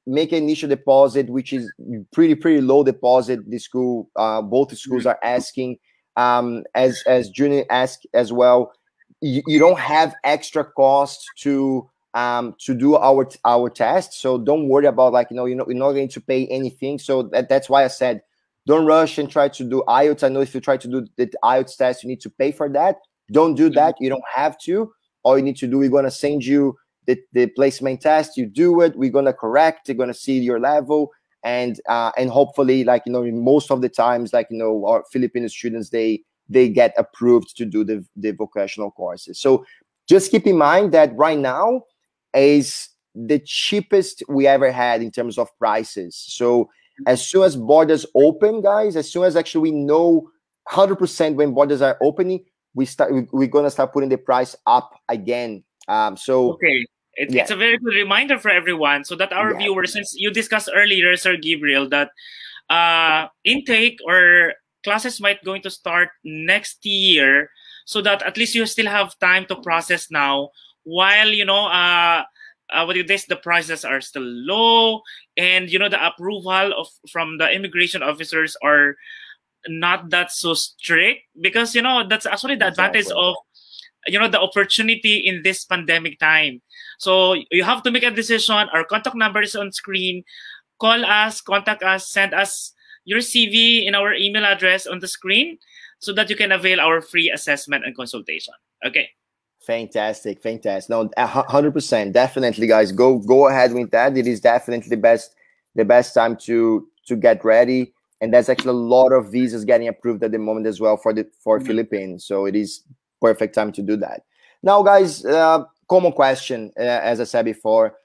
make an initial deposit, which is pretty low deposit. The school, both schools are asking, as Junior asked as well. You don't have extra costs to do our test, so don't worry about you're not going to pay anything. So that's why I said, don't rush and try to do IELTS. I know if you try to do the IELTS test, you need to pay for that. Don't do that. You don't have to. All you need to do, we're going to send you the placement test. You do it. We're going to correct. They're going to see your level. And hopefully, most of the times, our Filipino students, they get approved to do the vocational courses. So just keep in mind that right now is the cheapest we ever had in terms of prices. So as soon as borders open, guys, as soon as actually we know 100% when borders are opening, we're gonna start putting the price up again. Okay, it's a very good reminder for everyone, so that our viewers, since you discussed earlier, Sir Gabriel, that intake or classes might going to start next year, so that at least you still have time to process now, while the prices are still low, and the approval from the immigration officers are not that so strict, because that's actually the advantage of the opportunity in this pandemic time. So you have to make a decision. Our contact number is on screen. Call us, contact us, send us your CV in our email address on the screen, so that you can avail our free assessment and consultation. Okay. Fantastic. No, 100%. Definitely, guys, go ahead with that. It is definitely the best time to get ready. And there's actually a lot of visas getting approved at the moment as well for Philippines. So it is perfect time to do that. Now, guys, common question, as I said before.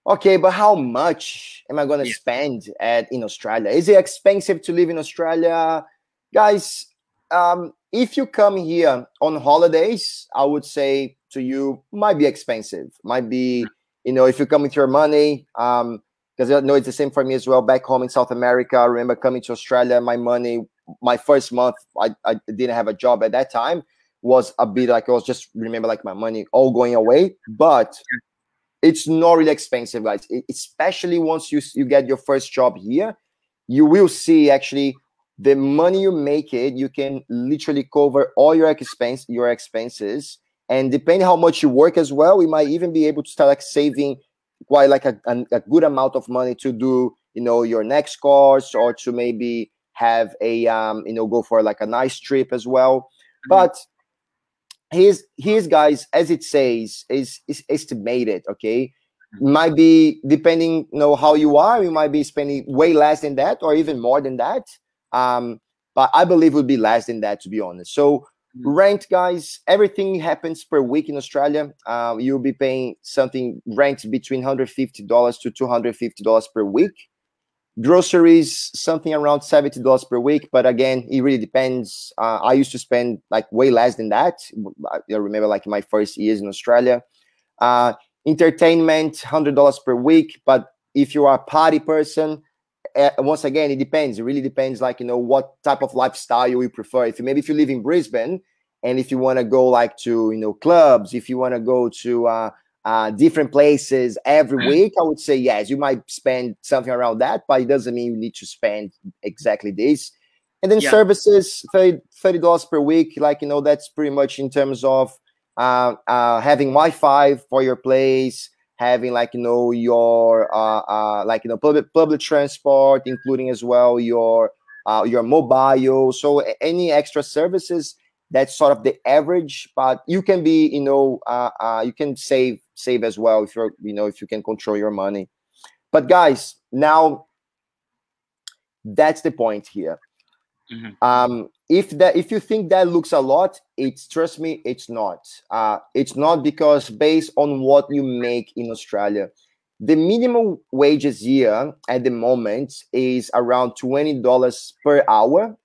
Okay, but how much am I going to spend in Australia? Is it expensive to live in Australia? Guys, if you come here on holidays, I would say to you, might be expensive. Might be, if you come with your money, because I know it's the same for me as well. Back home in South America, I remember coming to Australia, my first month, I didn't have a job at that time, was a bit like, I was just remember like my money all going away, but it's not really expensive, guys. Especially once you get your first job here, you will see actually the money you make it, you can literally cover all your expenses. And depending how much you work as well, we might even be able to start like saving quite like a good amount of money to do, you know, your next course, or to maybe have a you know, go for like a nice trip as well. But here's guys, as it says, is estimated. Okay, might be depending, you know, how you are, you might be spending way less than that or even more than that, but I believe it would be less than that, to be honest. So rent, guys, everything happens per week in Australia. You'll be paying something rent between $150 to $250 per week. Groceries, something around $70 per week, but again, it really depends. I used to spend like way less than that. I remember like my first years in Australia. Entertainment, $100 per week, but if you are a party person, once again, it depends. It really depends, like, you know, what type of lifestyle you prefer. If you live in Brisbane, and if you want to go like to, you know, clubs, if you want to go to different places every week, I would say yes, you might spend something around that, but it doesn't mean you need to spend exactly this. And then services, $30 per week, like, you know, that's pretty much in terms of having Wi-Fi for your place, having, like, you know, your like, you know, public transport, including as well your mobile. So any extra services, that's sort of the average, but you can be, you know, you can save as well if you're, you know, if you can control your money. But guys, now that's the point here. If you think that looks a lot, trust me, it's not. It's not, because based on what you make in Australia, the minimum wages here at the moment is around $20 per hour.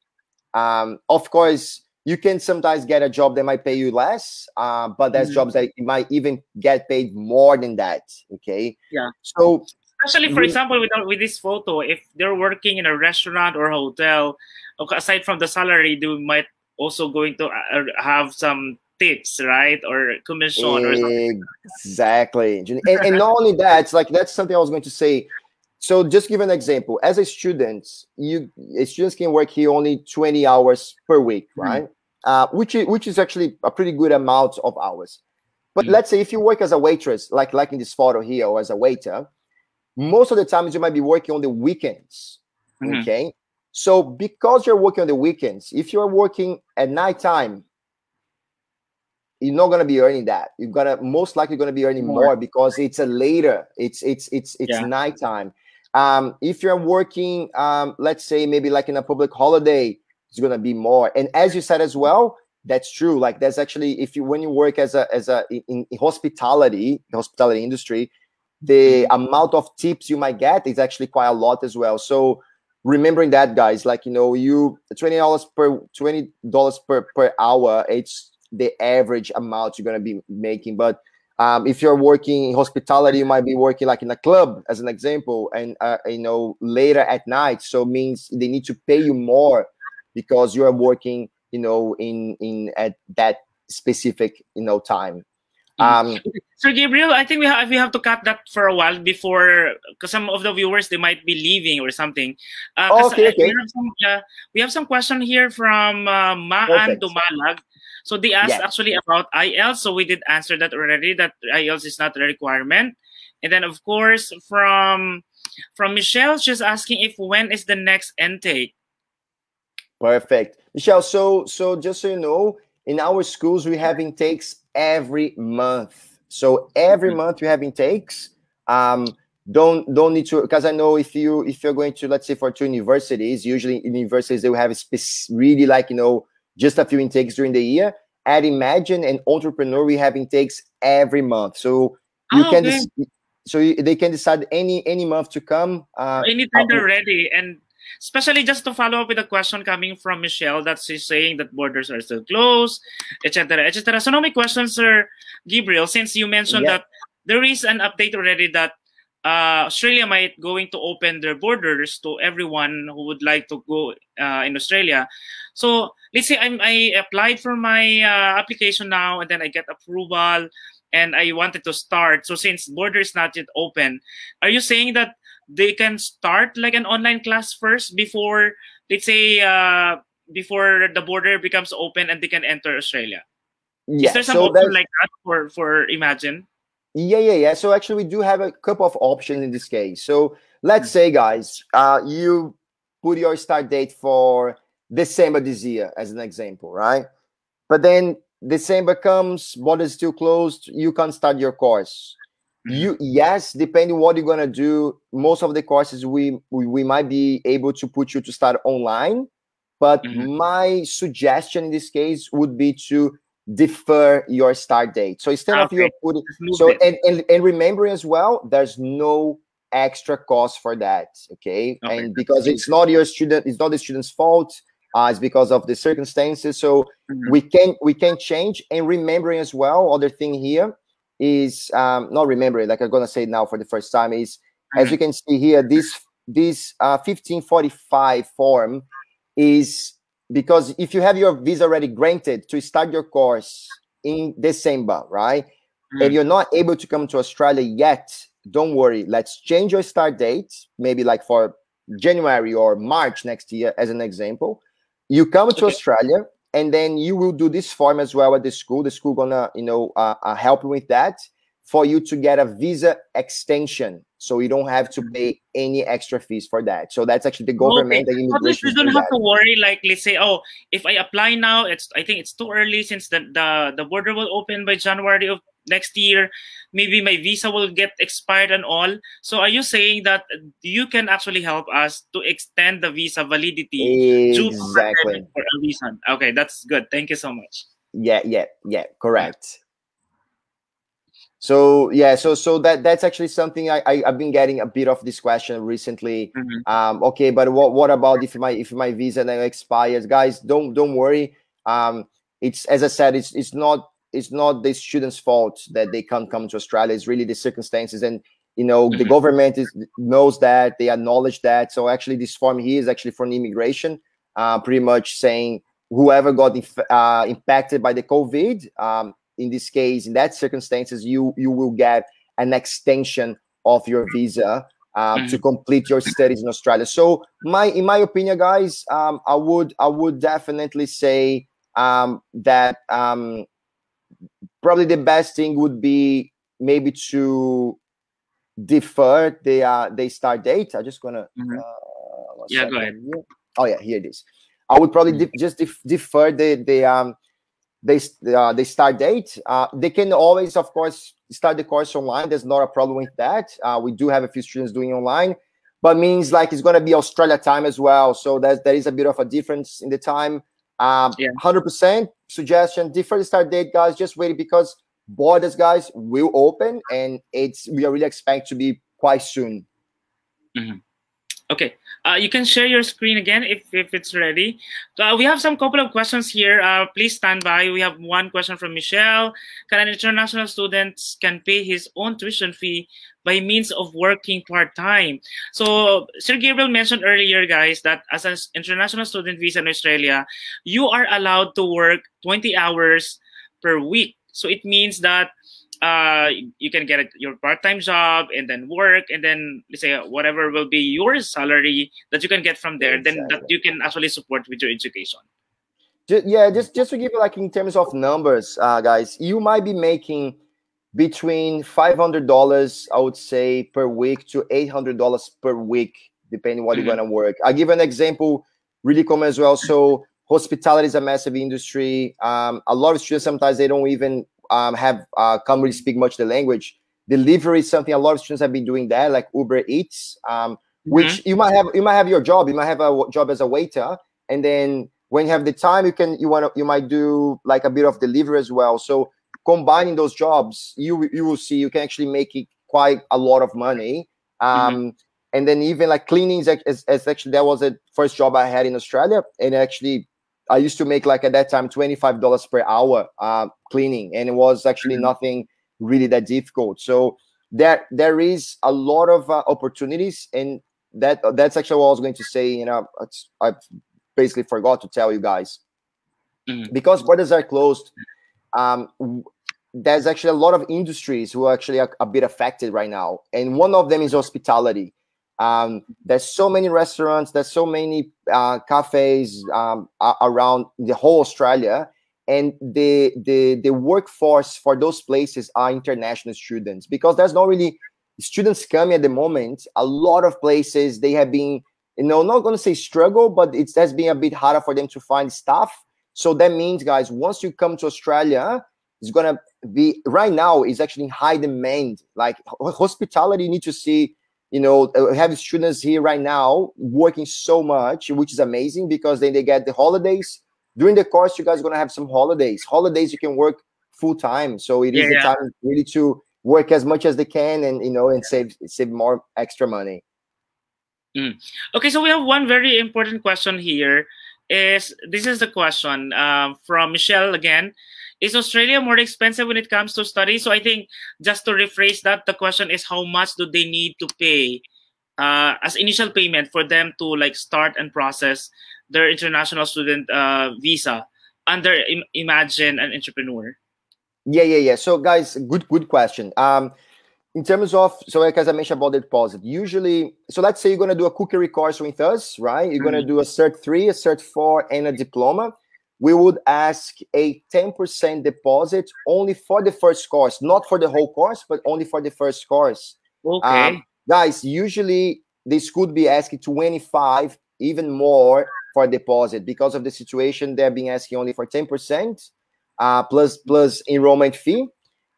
Of course, you can sometimes get a job that might pay you less, but there's jobs that you might even get paid more than that. Okay. Yeah. So especially, for example, with this photo, if they're working in a restaurant or hotel, aside from the salary, they might also going to have some tips, right, or commission or something. Exactly. And not only that, it's like, that's something I was going to say. So just give an example. As a student, students can work here only 20 hours per week, right? Which is actually a pretty good amount of hours. But let's say if you work as a waitress, like in this photo here, or as a waiter, most of the times you might be working on the weekends. Okay. So because you're working on the weekends, if you're working at nighttime, you're not gonna be earning that. You're most likely gonna be earning more, because it's a later. It's nighttime. If you're working, let's say maybe like in a public holiday, it's gonna be more. And as you said as well, that's true. Like, there's actually, when you work in hospitality, the hospitality industry, the amount of tips you might get is actually quite a lot as well. So remembering that, guys, like, you know, $20 per hour, it's the average amount you're gonna be making. But if you're working in hospitality, you might be working like in a club, as an example, and you know, later at night. So it means they need to pay you more, because you are working, you know, in at that specific, you know, time. So Gabriel, I think we have to cut that for a while before, because some of the viewers, they might be leaving or something. Okay. We have some question here from Maan Dumalag. So they asked actually about IELTS. So we did answer that already, that IELTS is not a requirement. And then of course from Michelle, she's asking if when is the next intake. Perfect, Michelle. So just so you know, in our schools we have intakes every month. So every month we have intakes. Don't need to, because I know if you're going to, let's say, for 2 universities, usually in universities they will have really, like, you know, just a few intakes during the year. At Imagine and Entrepreneur, we have intakes every month. So you can they can decide any month to come. Anytime they're ready. And especially just to follow up with a question coming from Michelle, that she's saying that borders are still closed, etc., etc. So now my question, Sir Gabriel, since you mentioned that there is an update already that Australia might going to open their borders to everyone who would like to go in Australia. So let's say I applied for my application now, and then I get approval, and I wanted to start. So since border is not yet open, are you saying that they can start like an online class first before, let's say, before the border becomes open and they can enter Australia? Yeah, Is there some so option like that for Imagine? yeah. So actually, we do have a couple of options in this case. So let's say, guys, you put your start date for December this year as an example, right? But then December comes, borders still closed, you can't start your course. Yes, depending what you're gonna do, most of the courses we might be able to put you to start online. But my suggestion in this case would be to defer your start date. So instead of you putting, so and remember as well, there's no extra cost for that. Okay, and because it's not your student, it's not the student's fault. It's because of the circumstances. So we can change. And remembering as well, other thing here is not remembering, like I'm gonna say it now for the first time, is as you can see here, this 1545 form is because if you have your visa already granted to start your course in December, right? And you're not able to come to Australia yet, don't worry. Let's change your start date, maybe like for January or March next year, as an example. You come to Australia, and then you will do this form as well at the school. The school gonna, help you with that for you to get a visa extension, so you don't have to pay any extra fees for that. So that's actually the government. Okay. So you don't have to worry. Like, let's say, oh, if I apply now, I think it's too early since the border will open by January of next year. Maybe my visa will get expired and all. So are you saying that you can actually help us to extend the visa validity exactly for a reason? Okay, that's good. Thank you so much. Yeah, correct. So yeah, so that's actually something I've been getting a bit of this question recently. Okay, but what about if my visa then expires? Guys, don't worry. It's, as I said, it's not the student's fault that they can't come to Australia. It's really the circumstances, and the government knows that, they acknowledge that. So actually, this form here is actually from immigration, pretty much saying whoever got impacted by the COVID. In this case, in that circumstances, you will get an extension of your visa to complete your studies in Australia. So in my opinion, guys, I would definitely say that probably the best thing would be maybe to defer the start date. I'm just gonna yeah, go ahead. Here. Oh yeah, here it is. I would probably just defer the start date. They can always, of course, start the course online. There's not a problem with that. We do have a few students doing online, but means like it's going to be Australia time as well. So there is a bit of a difference in the time. 100% suggestion, defer the start date, guys. Just wait, because borders, guys, will open, and we are really expect to be quite soon. Okay, you can share your screen again if it's ready. We have some couple of questions here. Please stand by. We have one question from Michelle. Can an international student can pay his own tuition fee by means of working part-time? So Sir Gabriel mentioned earlier, guys, that as an international student visa in Australia, you are allowed to work 20 hours per week. So it means that you can get your part-time job and then work, and then let's say whatever will be your salary that you can get from there, then that you can actually support with your education. Just to give you, like, in terms of numbers, guys, you might be making between $500, I would say, per week to $800 per week, depending what you're gonna work. I'll give an example really common as well. So hospitality is a massive industry. A lot of students, sometimes they don't even can't really speak much the language. Delivery is something a lot of students have been doing that, like Uber Eats, which you might have your job. You might have a job as a waiter, and then when you have the time, you might do like a bit of delivery as well. So combining those jobs, you will see you can actually make it quite a lot of money. And then even like cleaning is actually, that was the first job I had in Australia, and actually I used to make, like, at that time, $25 per hour cleaning, and it was actually nothing really that difficult. So there is a lot of opportunities, and that's actually what I was going to say. You know, I basically forgot to tell you guys, because borders are closed. There's actually a lot of industries who are actually a bit affected right now, and one of them is hospitality. There's so many restaurants, there's so many cafes around the whole Australia, and the workforce for those places are international students, because there's not really students coming at the moment. A lot of places, they have been, you know, not going to say struggle, but it has been a bit harder for them to find staff. So that means, guys, once you come to Australia, it's going to be, right now, it's actually in high demand. Like hospitality, you need to see, you know, have students here right now working so much, which is amazing, because then they get the holidays. During the course, you guys are going to have some holidays. Holidays, you can work full time. So it is the time really to work as much as they can, and, you know, and save more extra money. Okay, so we have one very important question here. This is the question from Michelle again. Is Australia more expensive when it comes to study? So I think, just to rephrase that, the question is, how much do they need to pay as initial payment for them to like start and process their international student visa under Imagine an Entrepreneur? Yeah. So guys, good question. In terms of, so like as I mentioned about the deposit, usually, so let's say you're going to do a cookery course with us, right? You're going to do a Cert 3, a Cert 4, and a diploma. We would ask a 10% deposit only for the first course, not for the whole course, but only for the first course. Okay. Guys, usually this could be asking 25, even more for deposit, because of the situation. They're being asking only for 10% plus enrollment fee.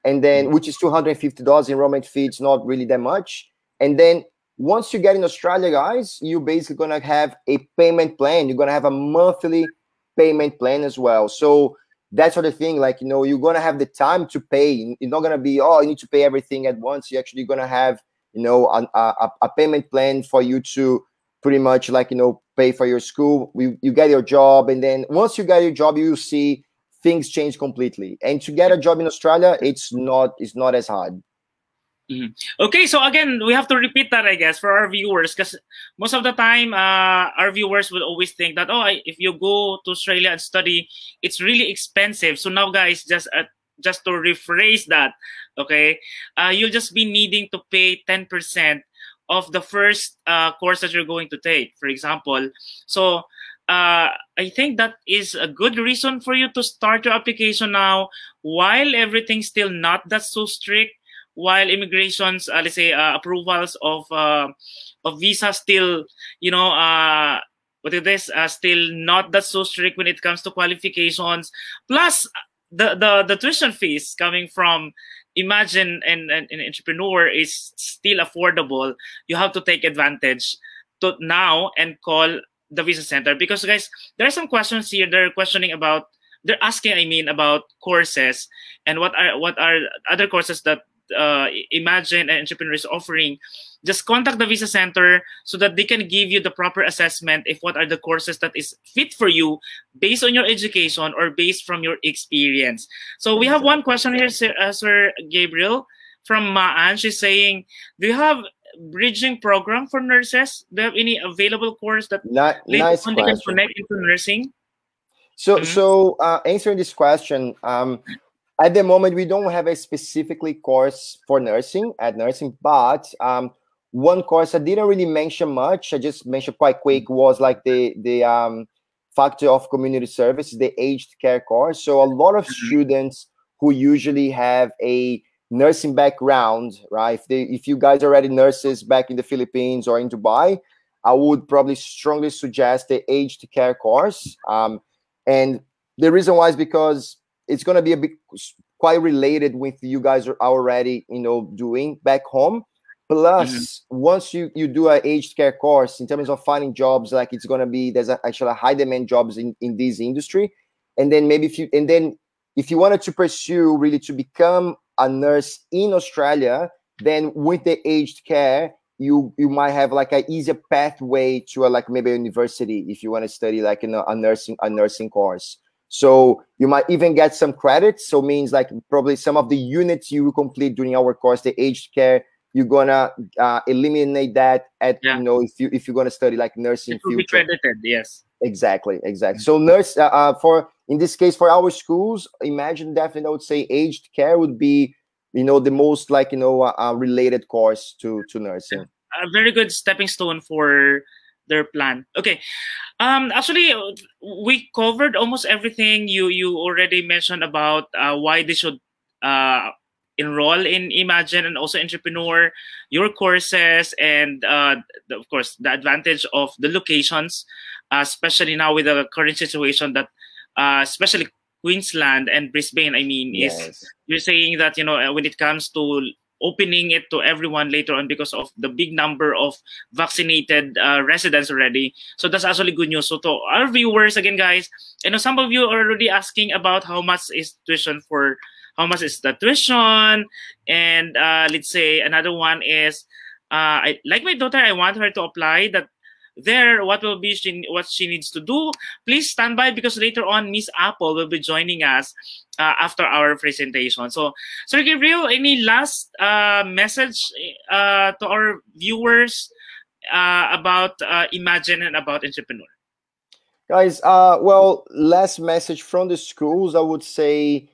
And then, which is $250 enrollment fee. It's not really that much. And then once you get in Australia, guys, you're basically going to have a payment plan. You're going to have a monthly payment plan as well. So that's sort of thing, like, you know, you're going to have the time to pay. You're not going to be, oh, you need to pay everything at once. You're actually going to have, you know, a payment plan for you to pretty much, like, you know, pay for your school. You get your job. And then once you get your job, you see things change completely. And to get a job in Australia, it's not as hard. Okay, so again, we have to repeat that, I guess, for our viewers, because most of the time, our viewers will always think that, oh, if you go to Australia and study, it's really expensive. So now, guys, just to rephrase that, okay, you'll just be needing to pay 10% of the first course that you're going to take, for example. So I think that is a good reason for you to start your application now, while everything's still not that so strict, while immigration's let's say approvals of visa still, you know, still not that so strict when it comes to qualifications. Plus the tuition fees coming from Imagine an Entrepreneur is still affordable. You have to take advantage to now and call the Visa Center, because guys, there are some questions here. They're asking, I mean, about courses and what are other courses that Imagine an Entrepreneur is offering. Just contact the Visa Center so that they can give you the proper assessment if what are the courses that is fit for you based on your education or based from your experience. So we have one question here, Sir Gabriel, from Maan. She's saying, do you have bridging program for nurses? Do you have any available course that nice they can connect into nursing? So answering this question, at the moment we don't have a specifically course for nursing, but one course I didn't really mention much, I just mentioned quite quick, was like the Faculty of Community Service, the aged care course. So a lot of students who usually have a nursing background, right? If you guys are already nurses back in the Philippines or in Dubai, I would probably strongly suggest the aged care course. And the reason why is because it's going to be quite related with you guys are already, you know, doing back home. Plus, once you do an aged care course, in terms of finding jobs, like it's going to be, there's actually a high demand jobs in this industry. And then maybe if you wanted to pursue really to become a nurse in Australia, then with the aged care, you might have like an easier pathway to like maybe a university if you want to study like a nursing course. So you might even get some credits. So means like probably some of the units you complete during our course, the aged care, you're gonna eliminate that at if you're gonna study like nursing. It will be credited, yes. Exactly. So nurse for in this case for our schools, imagine definitely I would say aged care would be the most like related course to nursing. A very good stepping stone for their plan. Okay. Actually, we covered almost everything. You already mentioned about why they should enroll in Imagine and also Entrepreneur, your courses, and of course the advantage of the locations, especially now with the current situation that especially Queensland and Brisbane, I mean, is you're saying that when it comes to opening it to everyone later on because of the big number of vaccinated residents already. So that's actually good news. So to our viewers, again, guys, some of you are already asking about how much is the tuition, and let's say another one is, like my daughter, I want her to apply that. What she needs to do. Please stand by because later on Miss Apple will be joining us after our presentation. So Sir Gabriel, any last message to our viewers about Imagine and about Entrepreneur? Guys, well, last message from the schools, I would say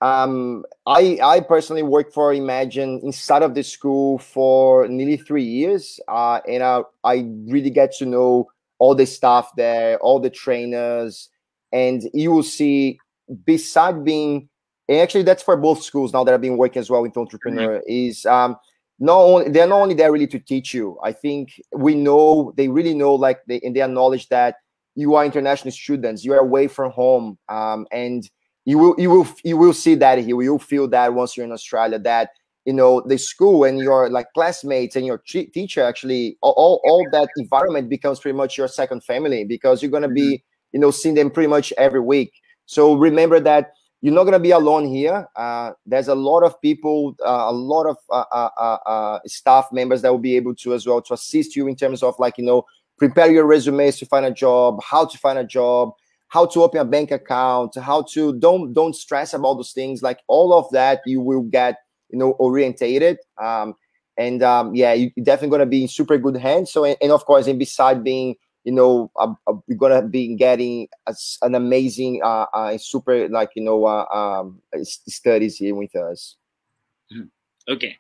I personally worked for Imagine inside of the school for nearly 3 years, and I really get to know all the staff there, all the trainers, and you will see, beside being, and actually that's for both schools now that I've been working as well with Entrepreneur, is they're not only there really to teach you. I think they really know, like and they acknowledge that you are international students, you are away from home, and you will see that here. You will feel that once you're in Australia, that the school and your like classmates and your teacher, actually all that environment becomes pretty much your second family, because you're gonna be seeing them pretty much every week. So remember that you're not gonna be alone here. There's a lot of people, a lot of staff members that will be able to as well to assist you in terms of like prepare your resumes to find a job, how to find a job, how to open a bank account, how to don't stress about those things. Like all of that, you will get orientated, and you're definitely gonna be in super good hands. So and of course, and beside being you're gonna be getting an amazing super like studies here with us. Okay,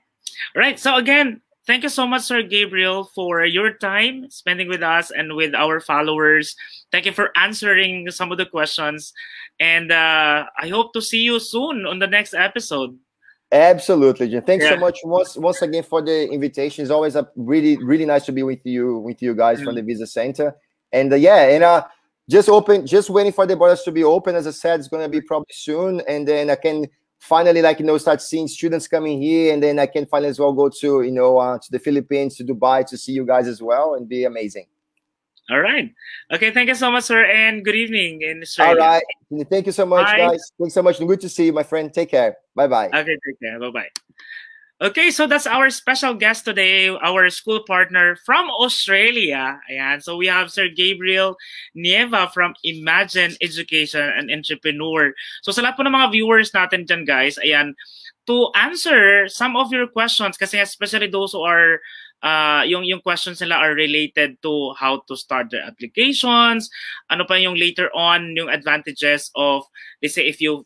all right. So again, thank you so much, Sir Gabriel, for your time spending with us and with our followers. Thank you for answering some of the questions. And I hope to see you soon on the next episode. Absolutely, Jim. Thanks so much once again for the invitation. It's always a really, really nice to be with you guys from the Visa Center. And just waiting for the borders to be open. As I said, it's going to be probably soon. And then I can finally start seeing students coming here, and then I can finally as well go to to the Philippines, to Dubai, to see you guys as well, and be amazing. All right. Okay, thank you so much, sir, and good evening in Australia. All right. Thank you so much, guys. Thanks so much. Good to see you, my friend. Take care. Bye-bye. Okay, take care. Bye-bye. Okay, so that's our special guest today, our school partner from Australia. Ayan. So we have Sir Gabriel Nieva from Imagine Education and Entrepreneur. So sa lahat po ng mga viewers natin dyan, guys, ayan, to answer some of your questions, kasi especially those who are yung questions nila are related to how to start their applications, ano pa yung later on yung advantages of, let's say, if you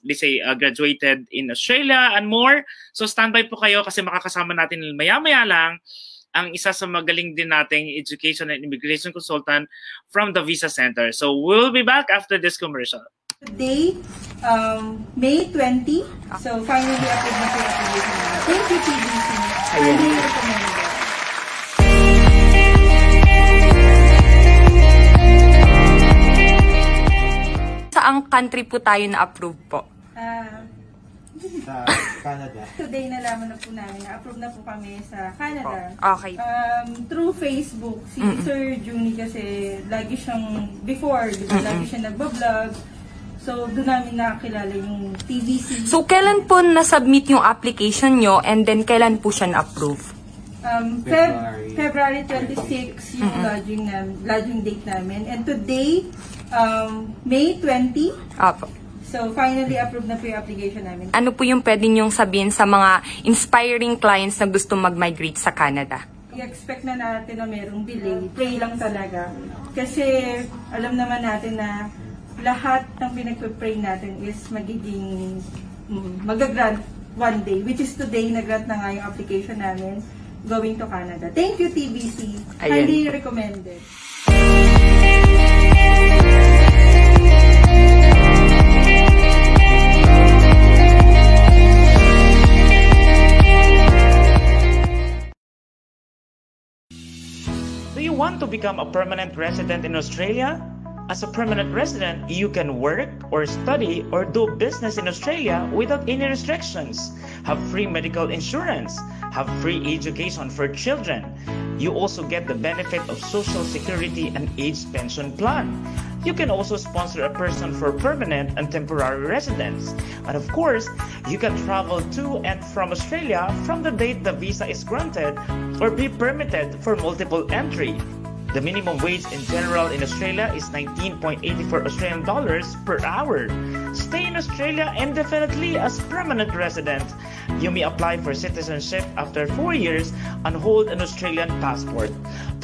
graduated in Australia and more. So standby po kayo kasi makakasama natin maya-maya lang ang isa sa magaling din nating education and immigration consultant from the Visa Center. So we'll be back after this commercial. Today, May 20, so finally upload na po yung application. Thank you, TVC. Highly recommended. Saang country po tayo na-approve po? Sa Canada. Today nalaman na po namin na approve na po kami sa Canada. Okay. Through Facebook, si Sir Juni kasi lagi siyang, before, lagi siya nagbablog. So, doon namin nakakilala yung TVC. So, kailan po na-submit yung application nyo and then kailan po siya na-approve? February 26 yung lodging date namin. And today, May 20, Apo. So, finally, approved na po yung application namin. Ano po yung pwede niyong sabihin sa mga inspiring clients na gusto mag-migrate sa Canada? I-expect na natin na merong delay. Pray lang talaga. Kasi alam naman natin na lahat ng pinag-pray natin is magiging mag-grant one day. Which is today, nag-grant na nga yung application namin going to Canada. Thank you, TBC. Ayan. Highly recommended. Do you want to become a permanent resident in Australia? As a permanent resident, you can work or study or do business in Australia without any restrictions. Have free medical insurance. Have free education for children. You also get the benefit of Social Security and age pension plan. You can also sponsor a person for permanent and temporary residence. And of course, you can travel to and from Australia from the date the visa is granted or be permitted for multiple entry. The minimum wage in general in Australia is 19.84 Australian dollars per hour. Stay in Australia indefinitely as permanent resident. You may apply for citizenship after 4 years and hold an Australian passport.